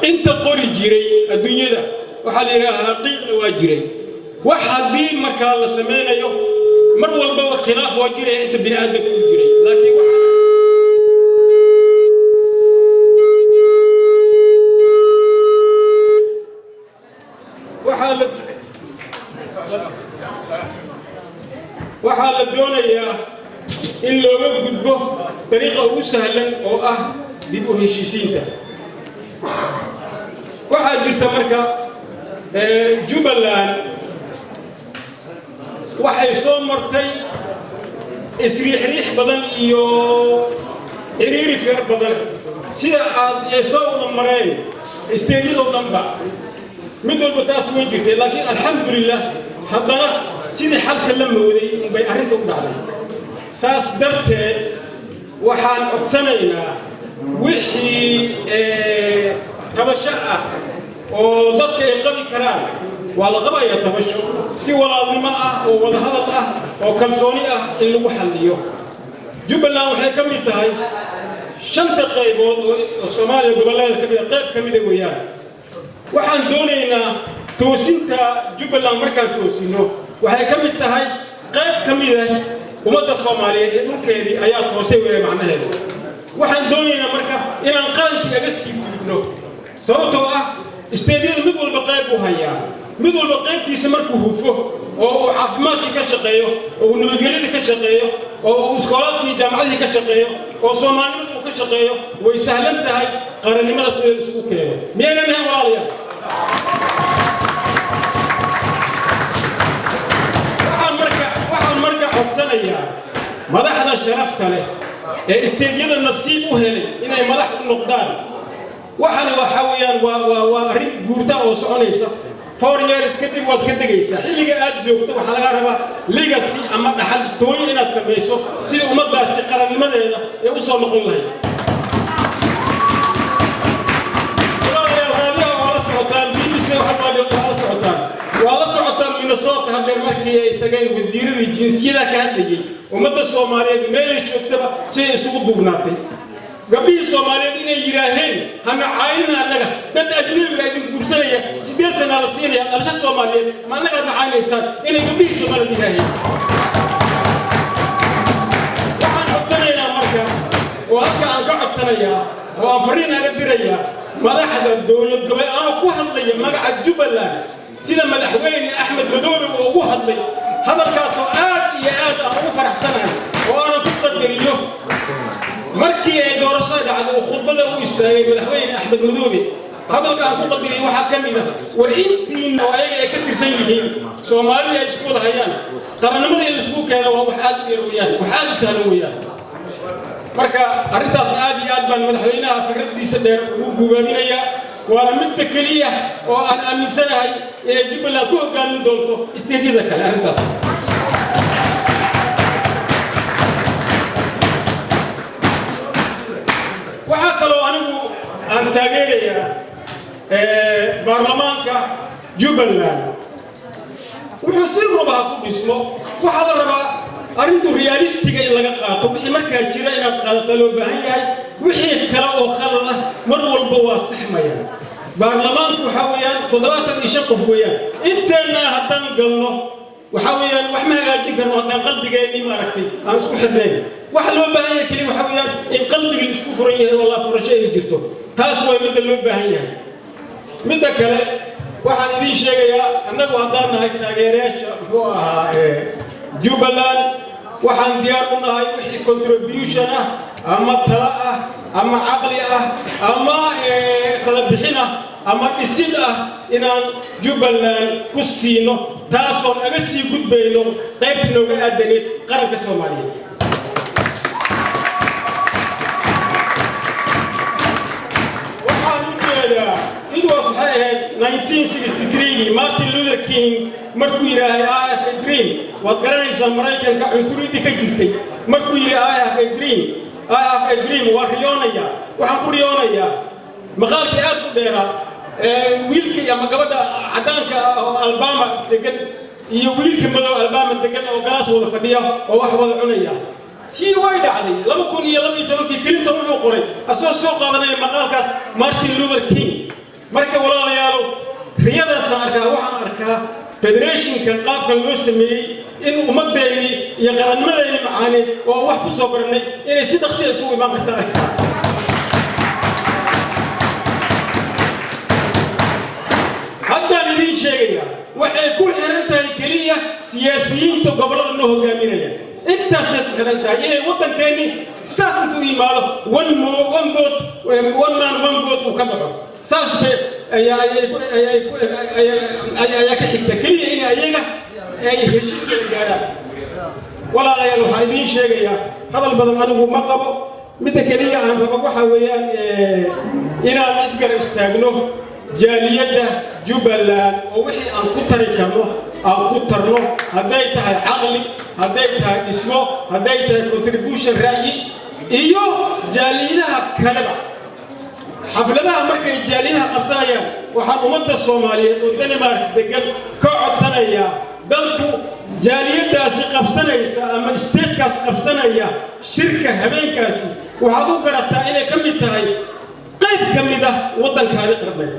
inta qori jiray adduunyada waxaa la yidhaahaa qiiqna waa jiray wax haddii markaa la samaynayo mar walbaba khilaaf waa jiraya inta bini aadamka u jiray laakiin waxaa la doonayaa in looga gudbo dariiqa ugu sahlan oo ah dib u heshiisiinta waxaa jirta marka Jubbaland waxay soo martay isriix badan iyo ciriiri fir badan sida aad soo mareen isteediyada dhanba mid walba taas way jirtay laakiin alxamdulillah haddana sidii xalka la mooday bay arrinta u dhacday saas darteed waxaan codsanaynaa wixii tabasho ah oo dadka ay qabi karaan waa la qabayaa tabasho si walaalnimo ah oo wada hadal ah oo kalsooni ah in lagu xalliyo Jubbaland waxay ka mid tahay shanta qaybood oo Soomaaliya goboleeda ka mid ah qayb ka mid ah weeyaan waxaan doonaynaa toosinta Jubbaland markaan toosino waxay ka mid tahay qayb ka mid ah ummadda Soomaaliyeed ee dhulkeedii ayaa toosay weeye macnaheedu waxaan doonaynaa marka inaan qarankii aga sii gudubno sababtoo ah isteediyada mid walba qayb u hayaa mid walba qaybtiisa markuu hufo oo uu caafimaadkii ka shaqeeyo oo uu nabadgelyada ka shaqeeyo oo uu iskoolaadkii jaamacadii ka shaqeeyo oo Soomaalida uu ka shaqeeyo way sahlan tahay qarannimada sida isugu keeno miyaynan ahayn walaalayaal waxaan marka codsanayaa madaxda sharafta leh ee isteediyada nasiib u helay inay madax u noqdaan waxana waxa weeyaan waa arrin guurta oo soconaysa 4 years kadib waad ka degaysaa xilliga aad joogto waxaa laga rabaa legacy ama dhaxal tooyin inaad samayso si ummadaasi qarannimadeeda ay u soo noqon lahayd waa la socotaan Minnesota hadda markii ay tageen wasiiradii jinsiyada ka hadlayay ummadda Soomaaliyeed meel ay joogtaba si ay isugu duubnaatay gabdhihii Soomaaliyeed inay yiraahdeen hana caayina annaga dad ajnabi ah idin guursanaya 8 sano la siinaya dhalasho Soomaaliyeed ma annaga macaanaysaan inay gabdhihii Soomaaliyeed yiraahdeen waxaan codsanaynaa marka oo halka aan ka codsanayaa oo aan fariin aga dirayaa madaxda dowlad gobol aan ku hadlaya magaca Jubbaland sida madaxweyne Axmed Madoobe oo ugu hadlay hadalkaas oo aad iyo aad aan ugu faraxsanahay oo aan ku qadariyo markii ay doorashada dhacday oo khudbada u istaagay madaxweyne Axmed Madoobe hadalka aan ku qadariyo waxa kamid ah war intiin oo ayaga ay ka tirsan yihiin Soomaaliya ay isku wada hayaan qarannimada in isku keeno waa wax aad u yar weeyaan wax aad u sahlan weeyaan marka arrintaas aad iyo aad baan madaxweynaha fikradiisa dheer ugu guubaabinaya waana midda kaliya oo aan aaminsanahay inay Jubbaland ku hogaamin doonto isteediyada kale arrintaas waxaa kaloo anigu aan taageerayaa baarlamaanka Jubbaland wuxuu si rubaha ku dhismo waxaa la rabaa arrintu realistiga in laga qaato wixii markaa jira inaad qaadato loo baahan yahay wixii kale oo khalad ah mar walba waa saxmaya baarlamaanku waxa weeyaan 75 qof weeyaan inteena haddaan galno waxa weeyaan wax ma hagaajin karno haddaan qalbigeennii maaragtay aan isku xidhnayn wax loo baahan yahay kaliya waxa weeyaan in qalbiga isku furan yahay oo la furasho ay jirto taas way midda loo baahan yahay midda kale waxaan idin sheegayaa annagu haddaan nahay taageerayaasha muxuu ahaa Jubbaland waxaan diyaar u nahay wixii contribution ah ama tala ah ama aqli ah ama kala bixin ah ama dhisid ah inaan Jubbaland ku siino taasoo naga sii gudbayno qaybta nooga aadaneed qaranka Soomaaliyeed King markuu yiraahay I have a dream وقرنيسا Mareykanka cunsuriyada ka jirtay markuu yiraahay I have a dream waa riyoonaya waxaan ku riyoonayaa maqaalkii aad u dheeraa wiilkii ama gabadha cadaanka Alabama degan iyo wiilkii madow Alabama degan oo galaas wada fadhiya oo wax wada cunaya tii way dhacday 2012 Clinton wuxuu qoray asoo soo qaadanaya maqaalkaas Martin Luther King marka walaalayaal riyadaas waxaan arkaa federationka qaabkan loo sameeyay in ummadeeni iyo qarannimadeeni macaani oo wax ku soo baranay inay si dhaqsi ah isugu imaan kartaa haddaan idin sheegaya waxay ku xiran tahay kaliya siyaasiyiinta gobolada noo hogaaminaya intaasay ku xiran tahay inay waddankeeni saas intuu yimaado one man one vote uu ka dhaco saas ayaa ka xigta kaliya in ayaga ay heshiiska gaaraan walaalayaal waxaan idiin sheegayaa hadal badan anigu ma qabo midda kaliya aan rabo waxa weeyaan inaan isgarab istaagno jaaliyadda Jubbaland oo wixii aan ku tari karno aan ku tarno hadday tahay caqli hadday tahay ismo hadday tahay contribution ra'yi iyo jaaliyadaha kaleba xafladaha markay jaaliyadaha qabsanayaan waxaan ummadda Soomaaliyeed oo Denmark degan ka codsanaya dalku jaaliyadaasi qabsanaysa ama state-kaas qabsanaya shirka habeenkaasi waxaad u garataa inay ka mid tahay qayb ka mid ah waddankaada qarbeed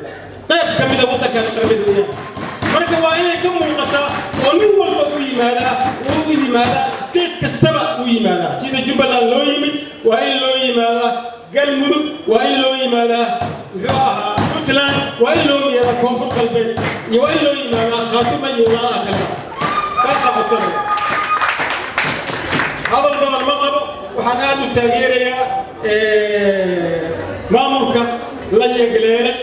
marka waa inay ka muuqataa oo nin walba u yimaadaa state kastaba u yimaadaa sida Jubbaland loo yimid waa in loo yimaadaa galmudug waa in loo yimaadaa Puntland waa in loo yimaadaa koonfur galbeed iyo waa in loo yimaadaa Khaatuma iyo walaalaha kale kaasa codsanaya hadal badan ma qabo waxaan aad u taageerayaa maamulka la yeegleelay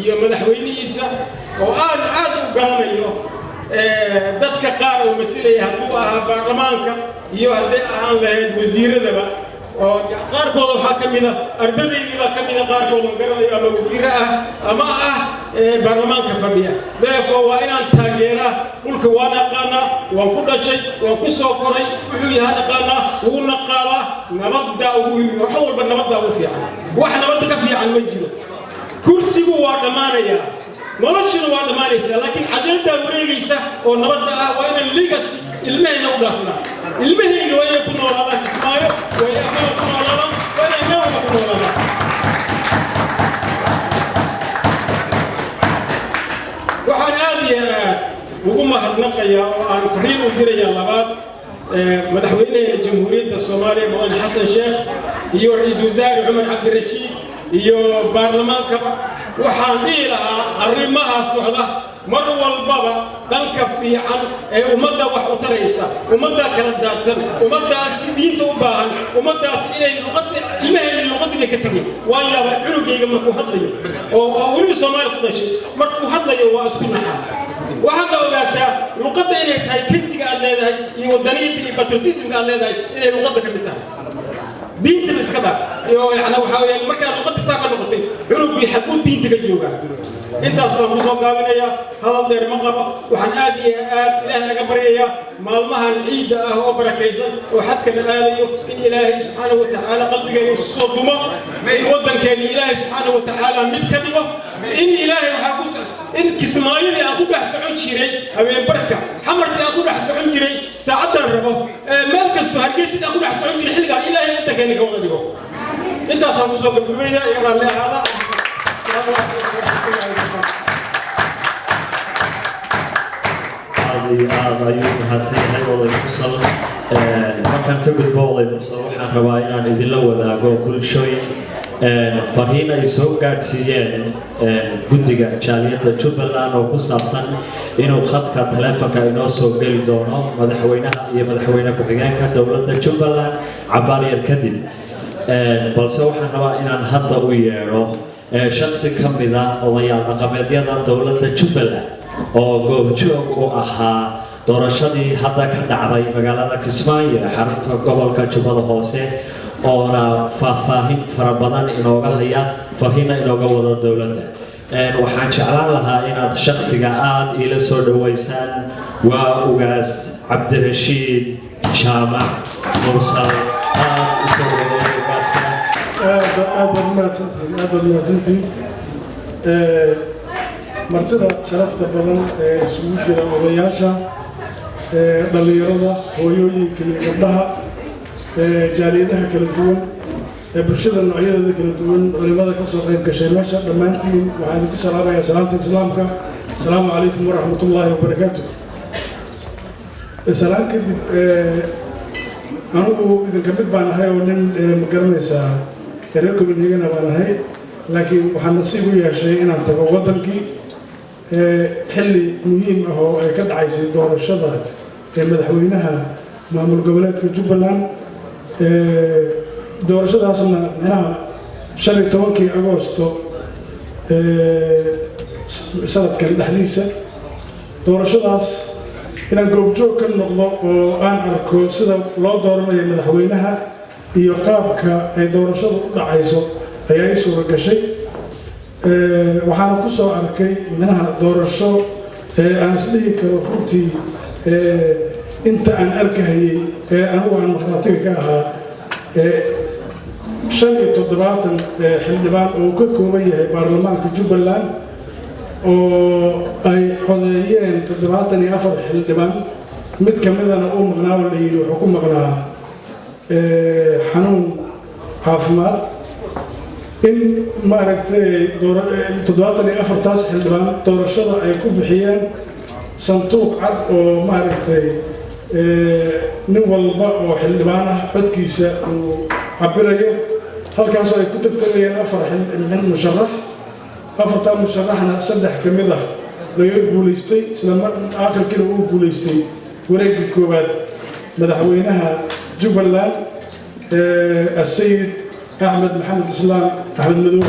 iyo madaxweynihiisa oo aad u garanayo dadka qaar oo masalaya hadduu ahaa baarlamaanka iyo hadday ahaan lahayd wasiiradaba oo qaarkood waxaa ka mid ah ardadeydii baa ka mid ah qaarkood oo garanayo ama wasiiro ah ama baarlamaanka fadhiya therefore waa inaan taageeraa dhulka waan aqaanaa waan ku dhashay waan ku soo koray wuxuu yahay aqaanaa wuu naqaadaa nabadda ugu wax walba nabadda ugu fiican wax nabadda ka fiican ma jiro kursigu waa dhamaanaya noloshuna waa dhamaanaysa laakiin cadaalada wareegaysa oo nabadda ah waa inaan legacy ilmahayna u dhaafnaa ilmahayga waa inay ku noolaadaan Kismaayo waa inay ku noolaadaan waa inay meel walba ku noolaadaan waxaan aad iyo aad ugu mahadnaqayaa oo aan fariin u dirayaa labaad madaxweynaha jamhuuriyadda Soomaaliya Mudane Xasan Sheekh iyo ra'iisul wasaare Cumar Cabdirashiid iyo baarlamaanka waxaan dhihi lahaa arrimaha socda mar walbaba dhanka fiican ee ummadda wax u taraysa ummadda kala daadsan ummaddaas diinta u baahan ummaddaas inay ilmaheedii luqadii ka tageen waan yaabaa cunugayga markuu hadlayo oo weliba Soomaali ku dhashay markuu hadlayo waa isku naxaa waxaad ogaataa luqadda inay tahay kinsiga aad leedahay iyo wadaniyadda iyo patriotismka aad leedahay inay luqadda ka mid tahay diinta iska daa iyo yani waxa weeyaan marka luqadda saaka noqotay cunugii xaqu diinta ka jooga intaas aan soo gaabinaya hadal dheer ma qabo waxaan aad iyo aad ilaahay naga baryayaa maalmahan ciida ah oo barakaysan oo xadka la aadayo in ilaahay subxaanahu wa ta'ala qalbigeena soo dumo in wadankeena ilaahay subxaanahu wa ta'ala mid ka dhigo in ilaahay waxa ku in Kismaayadii aan ku dhex socon jiray habeen barka xamartii aan ku dhex socon jiray saacadan rabo meel kasto hargeysa aan ku dhex socon jiray xilliga ilaahay inta keenay ka wada dhigo intaas aan ku soo gabagabeeyaa iyo raalli ahaada ayuu mahadsanyahay oday Mursal markaan ka gudbo oday Mursal waxaan rabaa inaan idinla wadaago bulshooyin fariin ay soo gaarsiiyeen guddiga jaaliyadda Jubbaland oo ku saabsan inuu khadka taleefanka inoo soo geli doono madaxweynaha iyo madaxweyne ku-xigeenka dowladda Jubbaland cabaar kadib balse waxaan rabaa inaan hadda u yeero shakhsi ka mid ah odayaal dhaqameedyada dowladda Jubbaland oo goobjoog u ahaa doorashadii hadda ka dhacday magaalada Kismaayo xarunta gobolka Jubbada Hoose oo faahfaahin fara badan inooga haya fariina inooga wada dowladda waxaan jeclaan lahaa inaad shakhsiga aad ila soo dhaweysaan waa ugaas cabdirashiid jaamac mursal aad u soo dhaweeyay ugaaska aad mahadsantihiin martida sharafta badan ee isugu jira odayaasha dhalinyarada hooyooyinka iyo gabdhaha jaaliyadaha kala duwan bulshada noocyadeeda kala duwan culimada ka soo qayb gashay meesha dhammaantiin waxaan idinku salaamayaa salaamta islaamka asalaamu calaykum waraxmatullaahi wabarakaatu salaan kadib anigu idinka mid baan ahay oo nin ma garanaysaa reer Copenhagen baan ahay laakiin waxaan nasiib u yeeshay inaan tago wadankii xilli muhiim ah oo ay ka dhacaysay doorashada madaxweynaha maamul goboleedka Jubbaland doorashadaasna macnaha 15 Agoosto sanadkan dhexdiisa doorashadaas inaan goobjoog ka noqdo oo aan arko sida loo dooranayo madaxweynaha iyo qaabka ay doorashadu u dhacayso ayaa ii suura gashay waxaan ku soo arkay macnaha doorasho aan isdhihi karo runtii inta aan arkahayay anigu aan markhaatiga ka ahaa 75 xildhibaan oo ka kooban yahay baarlamaanka Jubbaland oo ay codeeyeen 74 xildhibaan mid ka midana uu maqnaa oo la yiri wuxuu ku maqnaa xanuun caafimaad in maaragtay 74 xildhibaan doorashada ay ku bixiyeen sanduuq cad oo maaragtay nin walba oo xildhibaan ah codkiisa uu cabirayo halkaasoo ay ku tartamayeen 4 musharax 4 musharaxna 3 ka mid ah laga guulaystay isla aakhirkiina uu guulaystay wareegga koowaad madaxweynaha Jubbaland السيد أحمد محمد إسلام أحمد مدور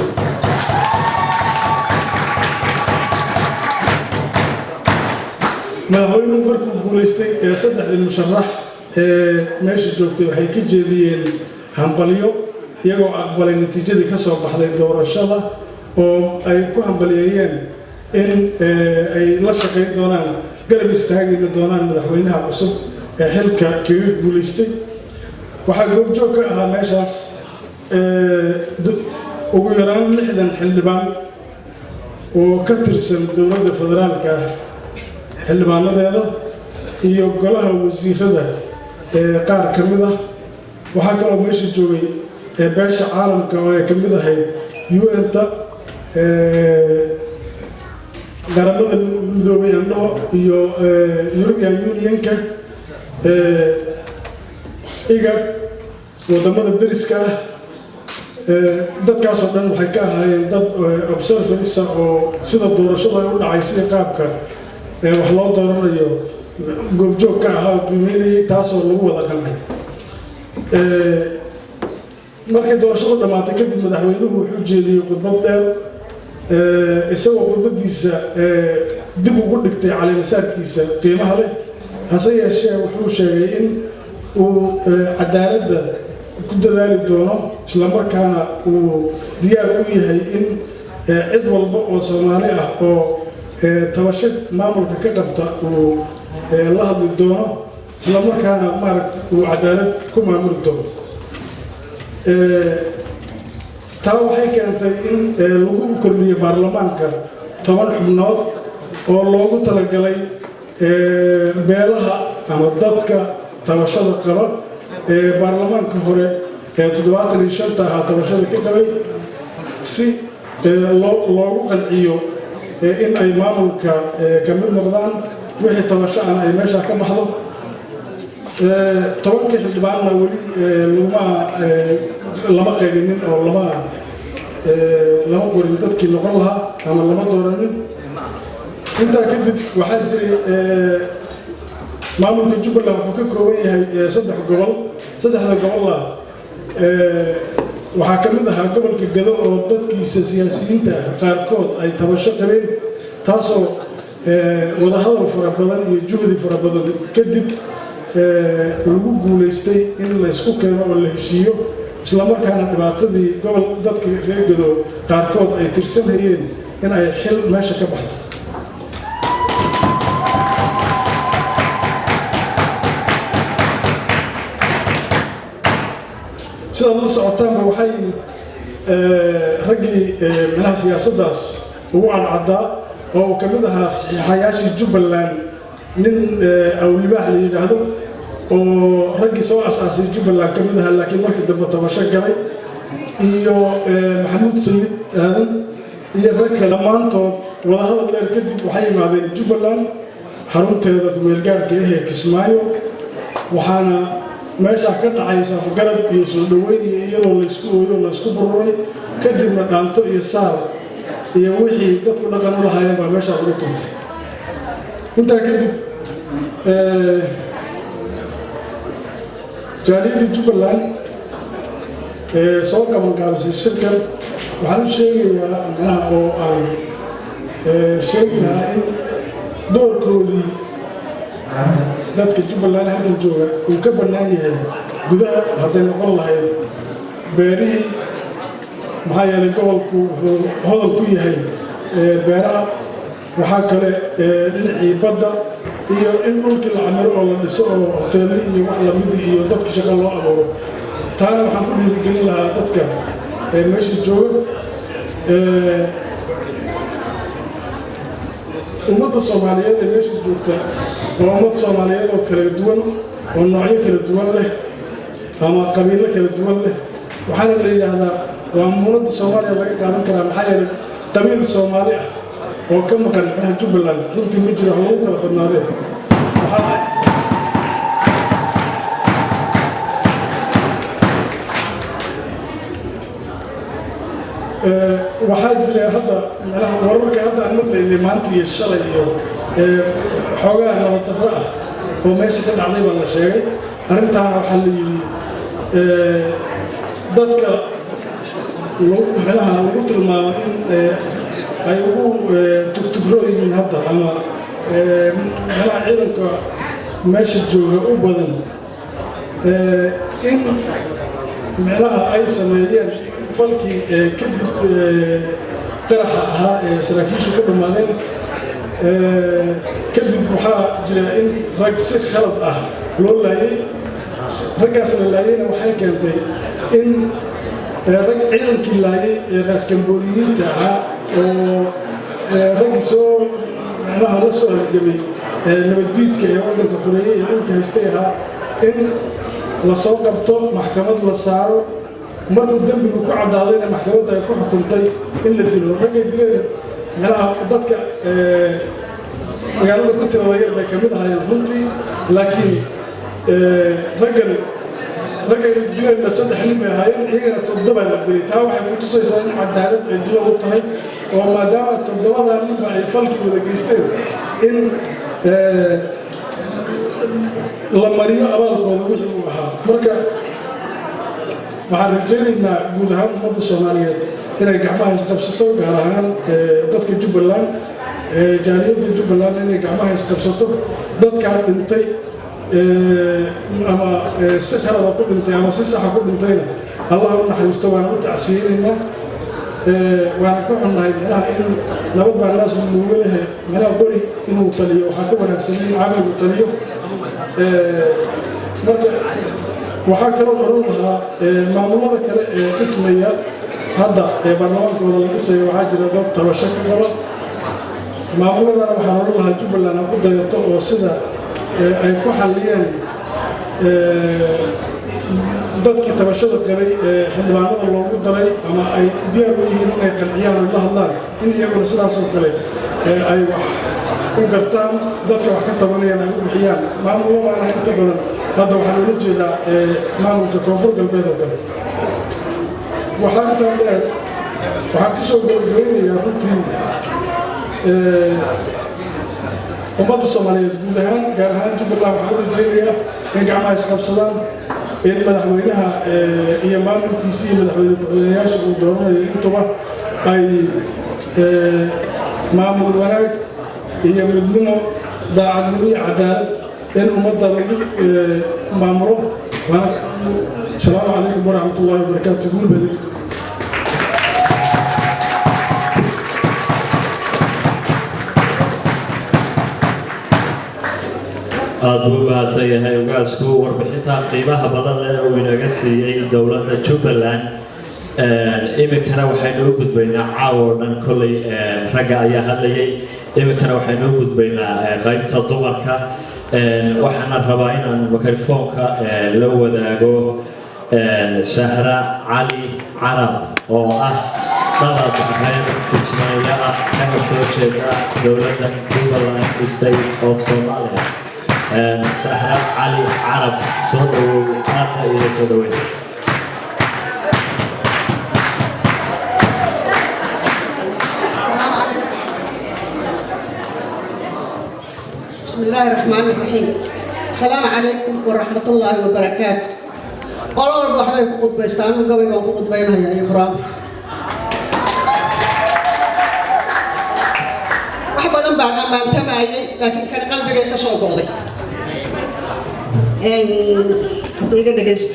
madaxweynuhu markuu guulaystay saddex musharax meesha joogtay waxay ka jeediyeen hambalyo iyagoo aqbalay natiijadii ka soo baxday doorashada oo ay ku hambaliyeeyeen in ay la shaqayn doonaan garab istaagi doonaan madaxweynaha cusub ee xilka kaga guulaystay waxaa goobjoog ka ahaa meeshaas ugu yaraan 60 xildhibaan oo ka tirsan dowladda federaalka xildhibaanadeeda iyo golaha wasiirada qaar ka mid ah waxaa kaloo meesha joogay beesha caalamka oo ay ka mid ahay UN-ta qaramada midoobay andho iyo European Union-ka IGAD wadamada deriska ah dadkaasoo dhan waxay ka ahaayeen dad observers oo sida doorashada ay u dhacaysa qaabka wax loo dooranayo goobjoog ka ahaa oo qiimeynayay taasoo lagu wada qancay markii doorashadu dhamaatay kadib madaxweynuhu wuxuu jeediyey khudbad dheer isagoo khudbadiisa dib ugu dhigtay caleemasaadkiisa qiimaha leh hase yeeshee wuxuu sheegay in uu cadaaladda ku dadaali doono isla markaana uu diyaar u yahay in cid walba oo Soomaali ah oo tabasho maamulka ka qabta uu la hadli doono isla markaana maaragtay uu cadaalad ku maamuli doono taa waxay keentay in lagu kordhiyo baarlamaanka 10 xubnood oo loogu talagalay beelaha ama dadka tabashada qaba baarlamaanka hore 75 ahaa tabashada ka qabay si loogu qanciyo in ay maamulka ka mid noqdaan wixii tabasho aan ay meesha ka baxdo 10 xildhibaanna weli lama qaybinin oo lama qorin dadkii noqon lahaa ama lama dooranin intaa kadib waxaa jiray maamulka Jubbaland wuxuu ka kooban yahay 3 gobol saddexda gobolla waxaa ka mid ahaa gobolka Gado oo dadkiisa siyaasiyiinta qaarkood ay tabasho qabeen taasoo wada hadal fara badan iyo juhdi fara badan kadib lagu guuleystay in la isku keeno oo la heshiiyo isla markaana dhibaatadii gobol dadka reer Gado qaarkood ay tirsanayeen in ay xil meesha ka baxdo sidaad la socotaanba waxaa yimid raggii manaha siyaasaddaas ugu cadcaddaa oo uu ka mid ahaa saxiixayaashii Jubbaland nin awlibaax la yidhaahdo oo raggii soo asaasay Jubbaland ka mid ahaa laakiin markii dambe tabasho galay iyo Maxamuud Sayid aadan iyo rag kale dhammaantood wadahadal dheer kadib waxay yimaadeen Jubbaland xarunteeda kumeelgaarhka ee Kismaayo waxaana meesha ka dhacaysa garab iyo soo dhaweyn iyo iyadoo la isku ooyo la isku bururay kadibna dhaanto iyo saar iyo wixii dadku dhaqan u lahaayeen baa meesha ugu tuntay intaa kadib jaaliyadda Jubbaland soo qabanqaabisay shirkan waxaan u sheegayaa macnaha oo aan sheegi lahaa in doorkoodii dadka Jubbaland halkan jooga uu ka bannaan yahay gudaha hadday noqon lahayd beerihii maxaa yeelay gobolku wuxuu hodan ku yahay beeraha waxaa kale dhinacii badda iyo in dhulkii la camiro oo la dhiso oo hoteello iyo wax lamid iyo dadka shaqo loo abuuro taana waxaan ku dhiirigelin lahaa dadka meesha jooga ummadda Soomaaliyeed ee meesha joogta waa ummad Soomaaliyeed oo kala duwan oo noocyo kala duwan leh ama qabiilo kala duwan leh waxaana la yiraahdaa waa muunada Soomaaliya laga qaadan karaa maxaa yeelay qabiil Soomaali ah oo ka maqan Jubbaland runtii ma jiro hawlo kala fadnaadeen waxaa jira hadda wararka hadda aan maqlaynay maanta iyo shalay iyo xoogaa nabad darro ah oo meesha ka dhacday baa la sheegay arrintaana waxaa la yidhi dadka lagu tilmaamo in ay ugu tugtugroo yihiin hadda ama ciidanka meesha jooga u badan in ay sameeyeen falkii kadib qaraxa ahaa ee saraakiishu ku dhammaadeen kadib waxaa jira in rag si khalad ah loo laayay raggaas la laayayna waxay keentay in rag ciidankii laayay ee raaskambooliyiinta ahaa oo raggii soo la soo halgamay nabaddiidka ee waddanka xureeyey ee dhulka haystay ahaa in la soo qabto maxkamad la saaro markuu dembigu ku caddaadayna maxkamadda ay ku xukuntay in la dilo raggay dileen dadka magaalada ku tirada yar bay ka mid ahaayeen runtii laakiin raggay dilayna 3 nin bay ahaayeen iyagana 7 la dilay taa waxay ku tusaysaa in cadaalad ay dilo u tahay oo maadaama 7 ninba ay falkii wada geysteen in la mariyo abaalkooda wixii uu ahaa marka waxaan rajaynaynaa guud ahaan ummadda Soomaaliyeed inay gacmaha isqabsato gaar ahaan dadka Jubbaland jaaliyadda Jubbaland inay gacmaha isqabsato dadka dhintay ama si khalad ku dhintay ama si sax ku dhintayna Allah u naxariisto waan u tacsiinaynaa waan ka xunnahay in nabad baa naas lagu leeyahay qori inuu taliyo waxaa ka wanaagsan in caalamku taliyo marka waxaa kaloo oran lahaa maamulada kale ee dhismaya hadda baarlamaankooda la dhisaya waxaa jira dad tabasho ka qaba maamuladana waxaan oran lahaa Jubbaland ha ku dayato oo sida ay ku xalliyeen dadkii tabashada qabay xildhibaanada loogu daray ama ay diyaar u yihiin inay qanciyaan oo la hadlaan in iyaguna sidaas oo kale ay wax u gartaan dadka wax ka tabanayaan ay u bixiyaan maamuladana inta badan hadda waxaan ula jeedaa maamulka koonfur galbeed oo kale waxaa intaa dheer waxaan ku soo gabagabeynayaa runtii ummadda Soomaaliyeed guud ahaan gaar ahaan Jubbaland waxaan u rajaynayaa in gacmaha isqabsadaan in madaxweynaha iyo maamulkiisa iyo madaxweyne ku-xigeenyaasha uu dooranayo intuba ay maamul wanaag iyo midnimo daacadnimo iyo cadaalad in ummadda lagu maamulo السلام عليكم ورحمة الله وبركاته. أدوبها تيجي وجاسكو وربحتها قيمها بدل ونجسي دولة جبلان إمكانه وحنو قد بين عاورنا كل رجع يهلي إمكانه وحنو قد بين قيمة الدمرك وحنا ربعين الميكروفون لو ذاقو سهرة علي عرب طلب غير إسماعيلية كمسؤول دولة جبلان State of Somalia سهرة علي عرب صدوا هذا إلى صدوين بسم الله الرحمن الرحيم. السلام عليكم ورحمة الله وبركاته. والله رب حبيب قد بيستانوا قبل ما قد بينها يا إبراهيم. وحبنا بعد ما انتمى لكن كان قلبي يتصوب قضي. حطيقة دقيست.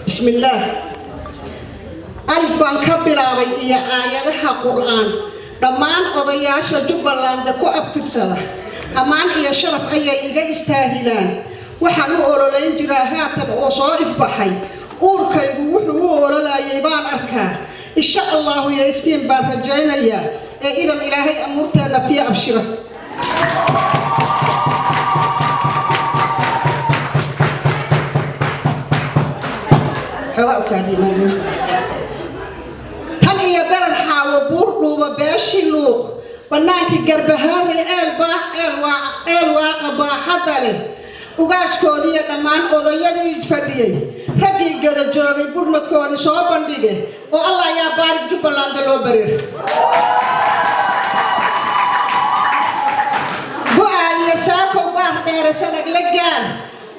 بسم الله. ألف بان كبيرة ويا آياتها قرآن دمان قضياش جبلان دكو أبتسالة أمان إيا شرف أيا إيجا استاهلان وحنو أولولين جراهات وصائف بحي أوركي وحو أولولا يبان أركان إن شاء الله يفتين بان رجينا إياه إذا إلهي أمورتها التي أبشره حواء كادي موجود يا بلد حاو بوردو وباشي لوق بناكي قربهار الواقع حتى له وقاس كودي دمان أضياني يتفديه رقي قد جوغي برمت كودي صوبان ديجي والله يا بارك جبلان دلو برير بوالي يساكو بار دير سنك لقان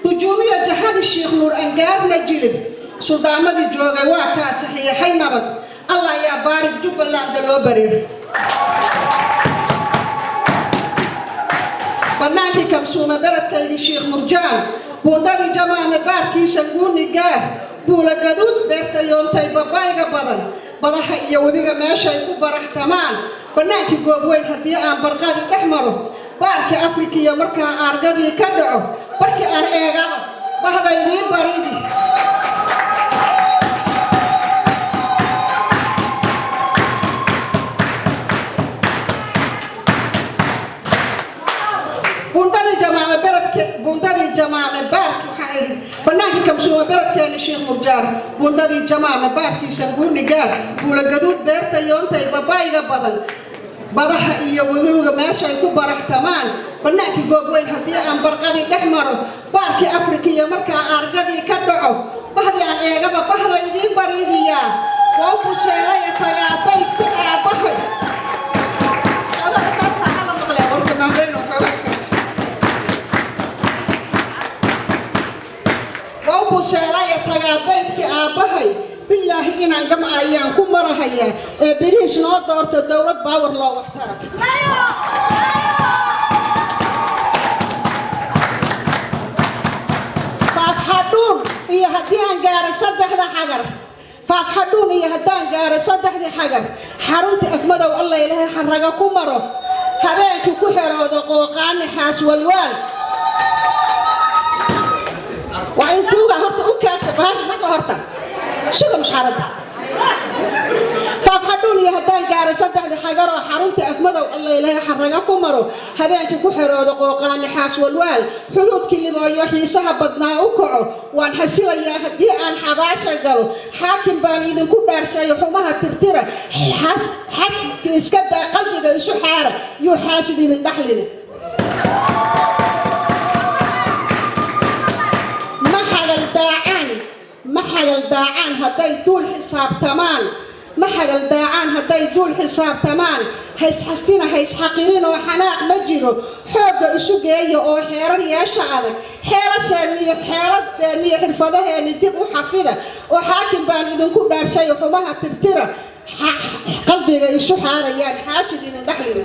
تجومي جهاد الشيخ نور أنقار نجلب سلطان دي جوغي واكاسحي حي نبت الله يا بارك جبلان دلو برير برنامج كمسومة بلد كيدي شيخ مرجان بوداري جماعة باركي سنقوني قار بولا قدود بيرتا يونتاي بابايغا بدن بدها إيا وبيغا ماشا يكو برح تمان برنامج قوبوين هدية آن برقادي تحمرو باركي أفريقيا مركا آرقادي كدعو باركي آن إيغابا بهذا يلين بريدي بوندادي جماعة بارك وحيري بناكي كمسومة بلد كان الشيخ مرجار بوندادي جماعة بارك يسنقوني قار بولا قدود بيرتا يونتا البابايغا بدن بدها إيا ويوغا ماشا يكو برح تمان بناكي قوبوين هدية أن برقادي تحمرو باركي أفريقيا مركا أرقادي كدعو بهدي عن إيغابا بهدا يدين بريديا ووبو سيغاية تغابيت بهي وأبو سلاية تجابيتك أبهي بالله إن الجمع أيام كم مرة هي بريش نوضرت الدولة باور الله واحترق. فافحدون هي هديان جار صدق ذا حجر فافحدون هي هديان جار صدق ذا حجر حرمت أفمده والله إله حرقة كم مرة هبيك كحر وذقوقان حاس والوال وإن توجع هرت أوكاتش بهاش ما هرتا شو مش حرتها فافحدوني هدان جار صدق حجر وحرمت أفمده والله إله حرقكم مرو هبيك كحر وذقوقان حاس والوال حدود كل ما يحيي سحبتنا أوكعو وانحسي يا هدي أن حباش قالوا حاكم باني إذا كل شيء يحومها ترتره حس إسكت قلبي قال شو حارة يحاسدين الدحلين محل داعان هداي دول حساب تمان محل داعان هداي دول حساب تمان هيس حستينا هيس حقيرين وحناق مجيرو حوق إسوقية أو حيران ياشعادك حيرة سانية حيرة دانية حرفضها يعني دب وحفظة وحاكم بان إذن كل دار شيء وحماها ترترة قلبي يسو حارة يعني حاسد إذن دحلنا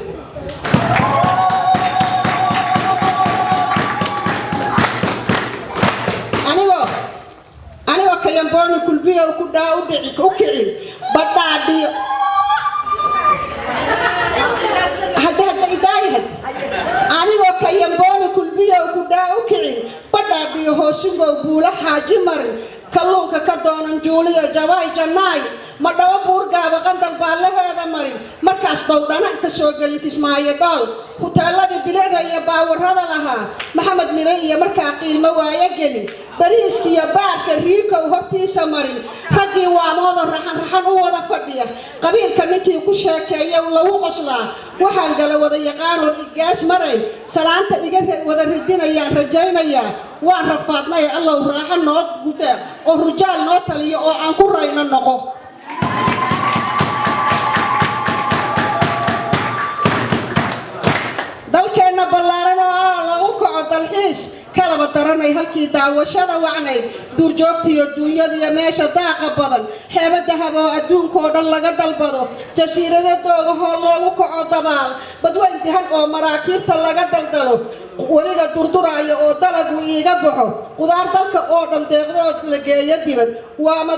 أنا وكيانبوني كل بيا وكل داود عك وكعين بدأ anigoo kayambooni kulbiyow gudhaa u kicin badhaadhiyo hoosugow buula xaaji marin kalluunka ka doonan juuliya jabaay jannaay ma dhawo buurgaaba qandal baallaheeda marin markaas dowdhana ka soo geli kismaayo dhool huteeladii bilicda iyo baawarrada lahaa maxamed mire iyo markaa qiilmo waayo gelin bariiska iyo baarka riikow hortiisa marin raggii waamooda raxan u wada fadhiya qabiilka ninkii ku sheekeeya lagu qoslaa waxaan gala wada yaqaanoon igaas marayn salaanta iga wada ridinayaan rajaynayaa waan rafaadnay allow raaxo noo gudaa oo rujaal noo taliyo oo aan ku rayno noqo dalkeenna ballaaran oo lagu kaco dalxiis kalaba daranay halkii daawashada wacnayd duurjoogtiiyo duunyadiiyo meesha daaqa badan xeebo dahab oo adduunkoo dhan laga dalbado jasiirada doogahoo loogu kaco dabaal badweyn dahan oo maraakiibta laga daldalo weliga durduraayo oo dalagu iiga baxo qudaar dalka oo dhan deeqdood la geeyo dibad waama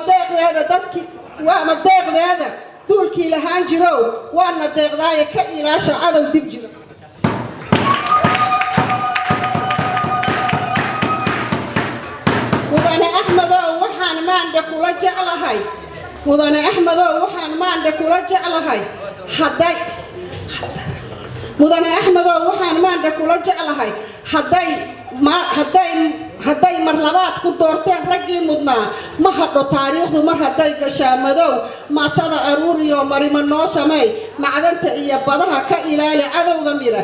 deeqdeeda duulkii lahaan jirow waana deeqdaaye ka ilaasha cadow dib jiro mudane axmedow waxaan maandhe kula jeclahay hadday mar labaad ku doorteen raggii mudnaa ma hadho taariikhdu mar hadday gashaa madow maatada aruuriyo marima noo sameey macdanta iyo badaha ka ilaali cadowga mira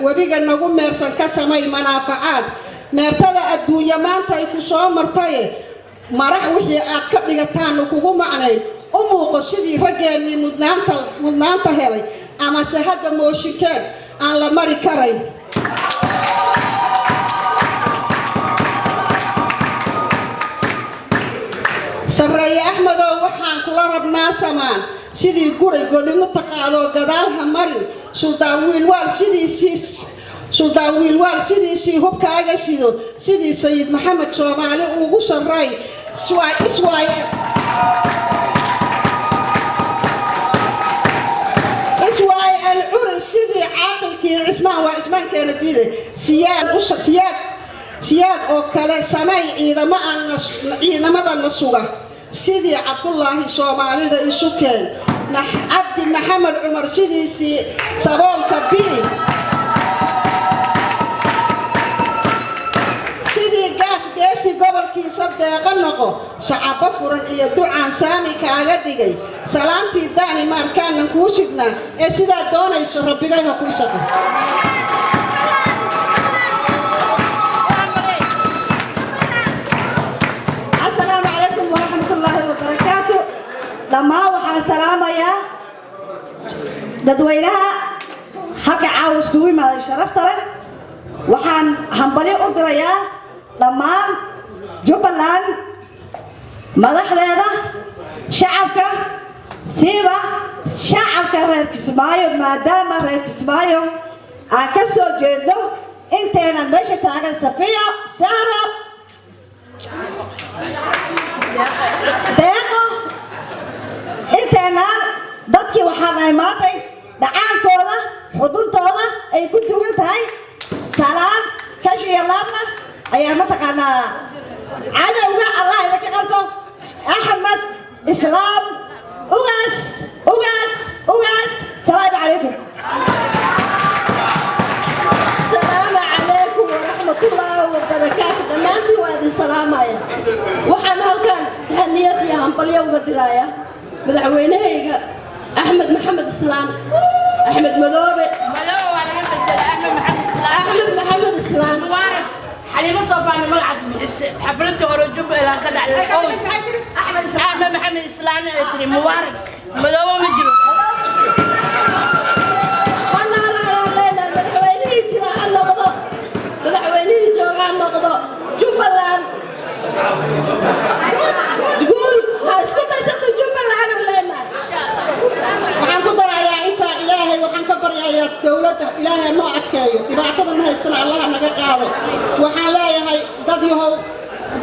webiga nagu meersan ka samay manaafacaad meertada adduunya maanta ay ku soo martaye marax wixii aad ka dhigataanu kugu macnayn u muuqo sidii raggeennii mudnaanta helay amase hadda mooshinkeen aan la mari karayn sarreeye axmedow waxaan kula rabnaa samaan sidii guray godibno taqaadoo gadaal ha marin suldaan wiilwaal sidiisii hubkaaga sido sidii sayid maxamed soomaali ugu sarray iswaay alcuri sidii caaqilkii cismaan waa cismaankeena diiday siyaad oo kale samay ciidamadana suga sidii cabdulaahi soomaalida isu keen cabdi maxamed cumar sidiisii saboolka bii sidii gaas geesi gobolkiisa deeqa noqo shacabo furan iyo ducaan saami kaaga dhigay salaantii daani maarkaanan kuu sidnaa ee sidaa doonayso rabbigay ha kuu shaqo dhammaan waxaan salaamayaa dadweynaha halka caawa iskugu imaaday sharafta leh waxaan hambalyo u dirayaa dhammaan Jubbaland madaxdeeda shacabka siiba shacabka reer Kismaayo maadaama reer Kismaayo aan ka soo jeedo inteena meesha taagan Safiya Sahra deeqo inteena dadkii waxaan ay maantay dhacaankooda xuduntooda ay ku duwan tahay salaan kashiya laabna ayaa mataqaanaa cadowga allah idinka qabto axmed islaam ugaas salaamu calaykum السلام عليكم ورحمة الله وبركاته دمانتي وادي سلامايا وحن هلكان تهنيتي همبليا وقدرايا مدحوينهيغا أحمد محمد إسلام أحمد مذوبي أحمد محمد إسلام مبارك حليمة صوفان ملعس حفلته ورجوب إلى كذا على القوس أحمد محمد إسلام عتري مبارك مذوبي مجرو madaxweynihii joogaan noqdo Jubbaland تقول ha isku tashato Jubbaland leenahay waxaan ku darayaa inta ilaahay waxaan ka baryayaa dawladda ilaahay noo adkeeyo dhibaatadan haysana Allah naga qaado waxaan leeyahay dad yahow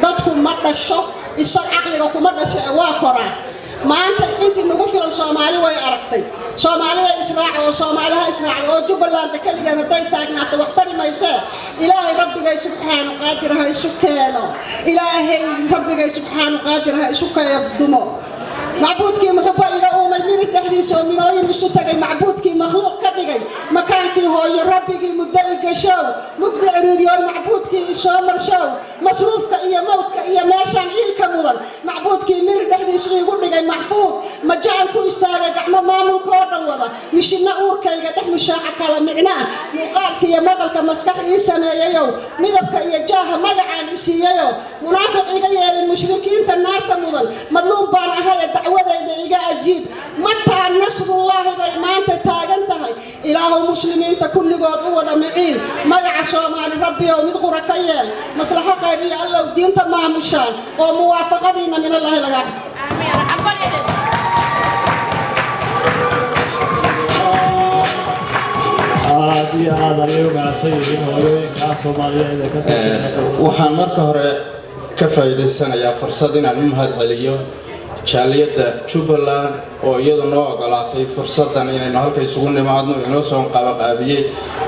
dadku ma dhasho isoo aqliga kuma dhasho waa koraa maanta intii nagu filan Soomaali way aragtay Soomaaliya israac oo Soomaaliha israac oo Jubbaland kaligeed haday taagnaato wax tari maysa ilaahay rabbigay subxaanahu qaadir ha isu keeno ilaahay rabbigay subxaanahu qaadir ha isu keeno معبودكي محبايغا اومي ميرك دحديسو مينوين اسو تاغي معبودكي مخلوق كدغاي مكانكي هوي ربيغي مدعي غشاو مبدع ريون معبودكي اسو مرشاو مصروفك iyo موتك iyo meeshan ilka mudan معبودكي ميرك دحديسو igu dhigay maxfuud ma jacal ku istaaga gacmo maamulka oo dhan wada mishina uurkayga dhex mushaaxa kala micnaa muuqaalka iyo maqalka maskax ii sameeyayo midabka iyo jaaha magacaan isiiyayo munaafiq iga yeelin mushrikiinta naarta mudan madluum baan ahay دعوة إيجا أجيب متى نصر الله بإيمانته تاجنته إله المسلمين تكل جود وضمعين مجع صومان ربي ومذكور كيال مصلحة خيرية الله ودين تمام مشان وموافقتنا من الله لله waxaan marka hore ka faa'iideysanayaa fursad inaan u mahadceliyo jaaliyadda Jubbaland oo iyadu noo ogolaatay fursadan inaynu halka isugu nimaadno inoo soo qaabaqaabiyay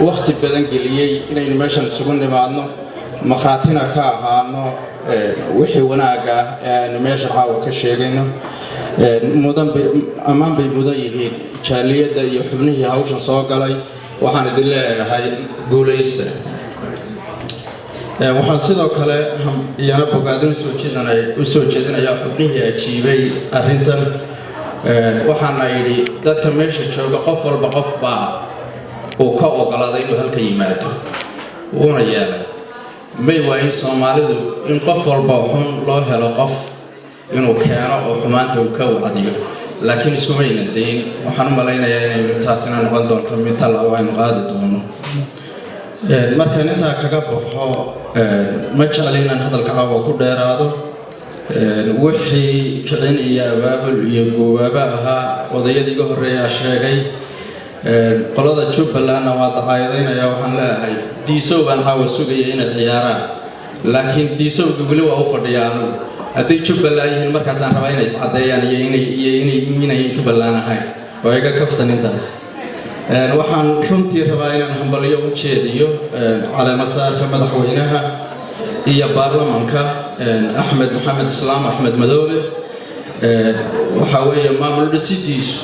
waqti badan geliyay inaynu meeshan isugu nimaadno maqaatina ka ahaano wixii wanaaga ee aynu meesha caawa ka sheegayno mudan amaan bay mudan yihiin jaaliyadda iyo xubnihii hawshan soo galay waxaan idin leeyahay guuleysta waxaan sidoo kale iyana bogaadin soo jeedinaya xubnihii ajiibay arrintan waxaana yidhi dadka meesha jooga qof walba qof baa uu ka ogolaaday inuu halka yimaado wuuna yeelay may waayin Soomaalidu in qof walba xun loo helo qof inuu keeno oo xumaanta uu ka wacdiyo laakiin isku mayna deyn waxaan u malaynayaa inay taasina noqon doonto mid talaabo aynu qaadi doono markaan intaa kaga baxo ma jecel inaan hadalka caawa ku dheeraado wixii kicin iyo abaabul iyo goobaaba ahaa odayadii iga horreeyaa sheegay qolada Jubbalandna waa dacayadeynaya waxaan leeyahay diisow baan caawa sugaya inay ciyaaraan laakiin diisowga weli waa u fadhiyaan hadday Jubbaland yihiin markaasaan rabaa inay iscadeeyaan iyo inay Jubbaland ahayn oo iga kaftan intaas waxaan runtii rabaa inaan hambaliyo u jeediyo caleemasaarka madaxweynaha iyo baarlamaanka Axmed Maxamed Islaam Axmed Madoobe waxa weeye maamul dhisidiisu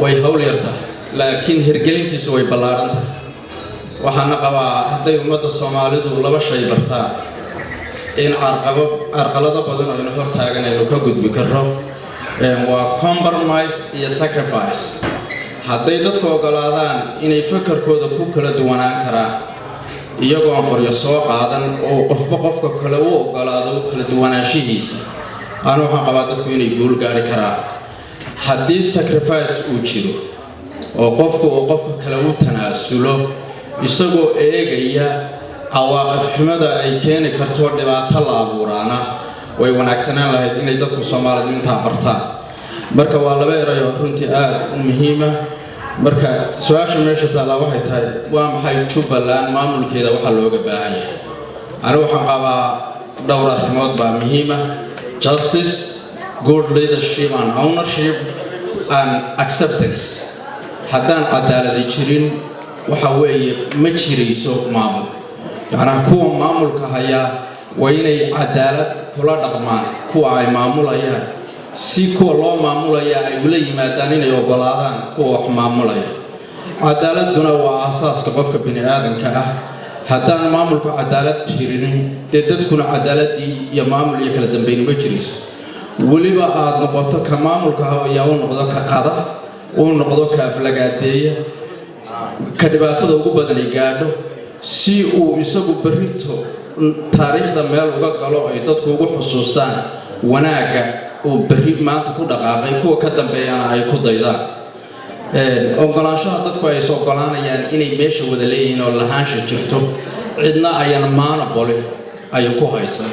way hawl yartahay laakiin hirgelintiisu way ballaarantahay waxaan qabaa haday ummadda Soomaalidu laba shay bartaa in arqalada badan oo inoo hortaagan aynu ka gudbi karno waa compromise iyo sacrifice hadday dadku ogolaadaan inay fakarkooda ku kala duwanaan karaan iyagoo aan qoryo soo qaadan oo qofba qofka kale u ogolaado kala duwanaanshihiisa aan waxaan qabaa dadku inay guul gaari karaan haddii sacrifice uu jiro oo qofku uu qofka kale u tanaasulo isagoo eegaya cawaaqib xumada ay keeni karto dhibaato la abuuraana way wanaagsanaan lahayd inay dadku Soomaalidu intaa bartaan marka waa laba eray oo runtii aad u muhiim ah marka su'aasha meesha taala waxay tahay waa maxay Jubbaland maamulkeeda waxa looga baahan yahay anigu waxaan qabaa dhowr arrimood baa muhiim ah justice good leadership and ownership and acceptance haddaan cadaalad jirin waxa weeye ma jirayso maamul يعني كوا معمول كهيا ويني عدالة كلا دقمان كوا أي معمول يا سي كوا الله معمول يا يقولي ما دانين يوقلادان كوا معمول يا عدالة دنا وأساس كقف بني آدم كأه هدان معمول كعدالة كثيرين تدت كنا عدالة يا معمول يكلا دم بين بجريس ولي بقى نقطة كمعمول كهوا يا ونقطة كقضاء ونقطة كفلقاتية كدبات دوغو بدني قادو si uu isagu barito taariikhda meel uga galo ay dadku ugu xusuustaan wanaaga uu bari maanta ku dhaqaaqay kuwa ka dambeeyana ay ku daydaan ogolaanshaha dadku ay soo ogolaanayaan inay meesha wada leeyihiin oo lahaansha jirto cidna ayaan monopoly ay ku haysan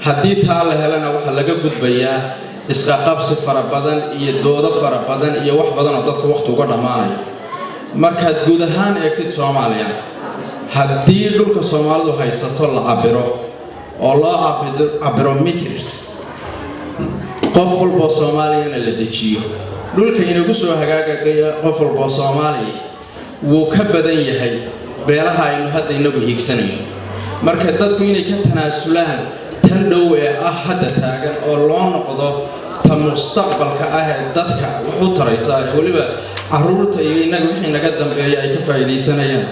haddii taa la helana waxa laga gudbayaa isqaqabsi fara badan iyo doodo fara badan iyo wax badan oo dadku waqti uga dhamaanayo markaad guud ahaan eegtid Soomaaliya haddii dhulka Soomaalidu haysato la cabiro oo loo cabiro meters qof walba Soomaaliyeena la dejiyo dhulka inagu soo hagaagaya qof walba Soomaaliye wuu ka badan yahay beelaha aynu hadda inagu hiigsanayno marka dadku inay ka tanaasulaan tan dhow ee hadda taagan oo loo noqdo ta mustaqbalka ee dadka wuxuu taraysaa waliba caruurta iyo inaga wixii naga dambeeyay ay ka faa'iideysanayaan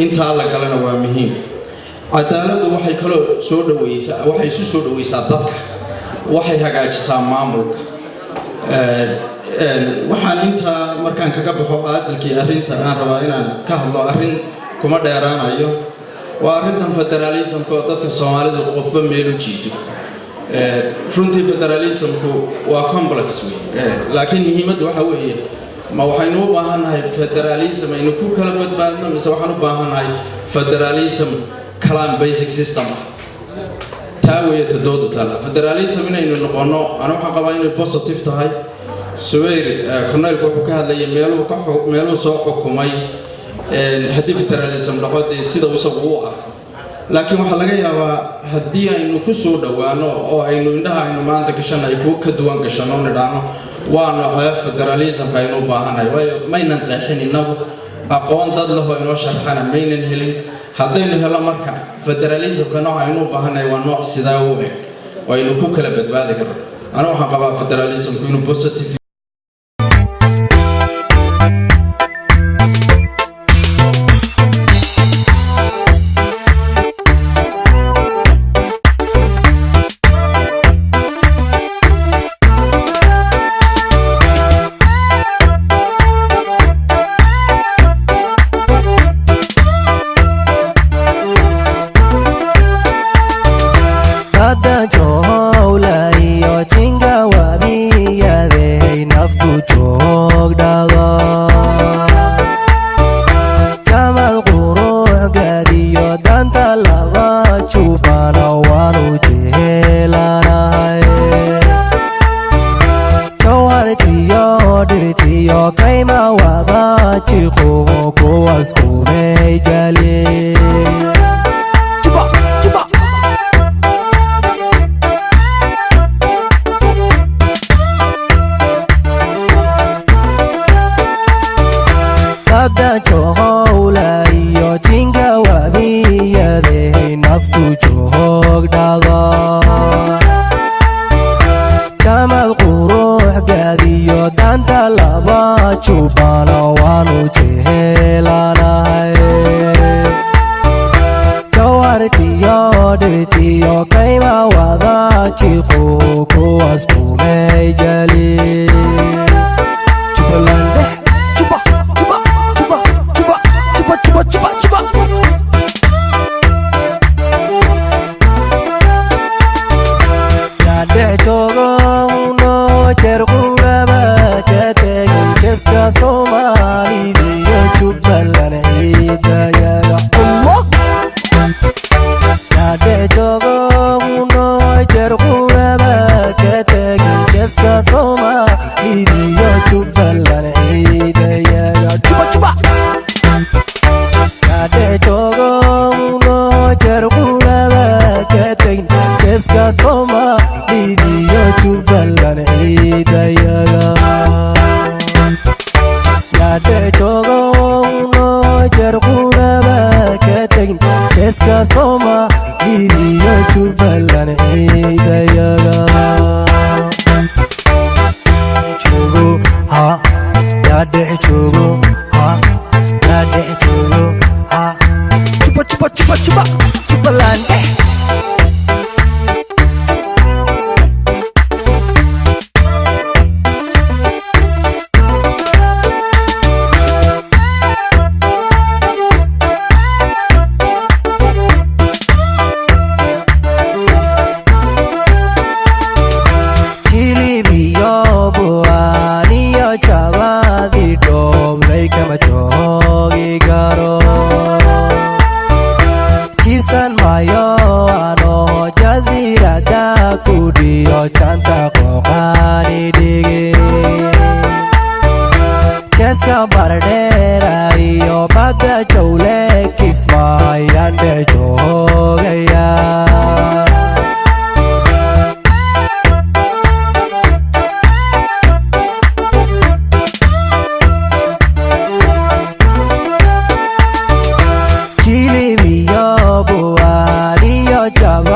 inta la galana waa muhiim cadaaladdu waxay kala soo dhaweysaa waxay soo dhaweysaa dadka waxay hagaajisaa maamulka waxaan inta markaan kaga baxo aadalkii arrinta aan rabaa inaan ka hadlo arrin kuma dheeraanayo waa arrintan federalismka oo dadka Soomaalidu qofba meel u jiito runtii federalismku waa complex laakiin muhiimaddu waxa weeye ma waxaynu u baahanahay federalism aynu ku kala badbaadno mise waxaan u baahanahay federalism clan basic system taawiye tadoodu tala federalism inaynu noqono ana waxa qabaa inay positive tahay Suwayr Cornel wuxuu ka hadlayay meeluu soo xukumay haddii federalism noqotay sida uu isagu u ah laakiin waxa laga yaabaa haddii aynu ku soo dhawaano oo aynu indhaha aynu maanta gashanay ku ka duwan gashano nidhaano waa nooca federalism aynu u baahanahay waayo maynan qeexin inagu aqoon dad leh oo inoo sharxana maynan helin haddaynu helo marka federalismka nooca aynu u baahanahay waa nooc sidaa u eg oo aynu ku kala badbaadi karno ana waxaan qabaa federalismku inuu positive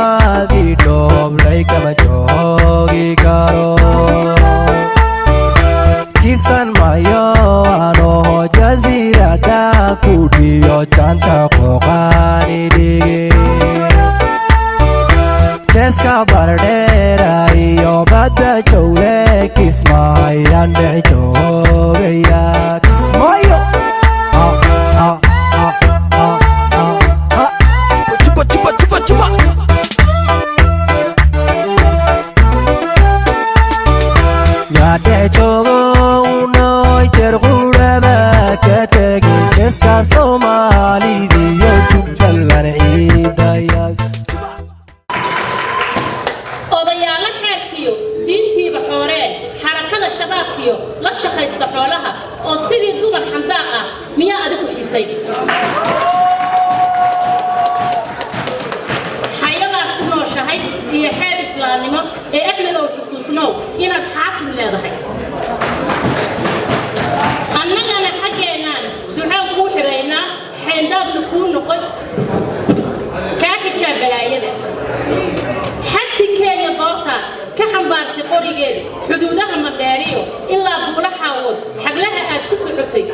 badi dhoblay kama joogi karo jiibsan mayo anoho jasiirada ku dhiyo janta qooqaani dhige jeeska bardheera iyo badda jowle kismaayaan dhex joogaya kismaayo yaadhex joogo unoy jeer quraba ka tegin jeeska soomaalidiyo jubbaland ciidaya odayaala xeerkiyo diintiiba xooreen xarakada shabaabkiyo la shaqaysta xoolaha oo sidii dumar xandaaq ah miyaa adigu xisay xayadaad ku nooshahay iyo xeer islaamnimo ee axmedow xusuusnow inaad xaakim leedahay annagana xaggeenaan ducaan kuu xiraynaa xeendaabna kuu noqon kaa xijaab balaayada xadkii kenya doortaa ka xambaartay qorigeeda xuduudaha madheeriyo ilaa buula xaawood xaglaha aad ku socotay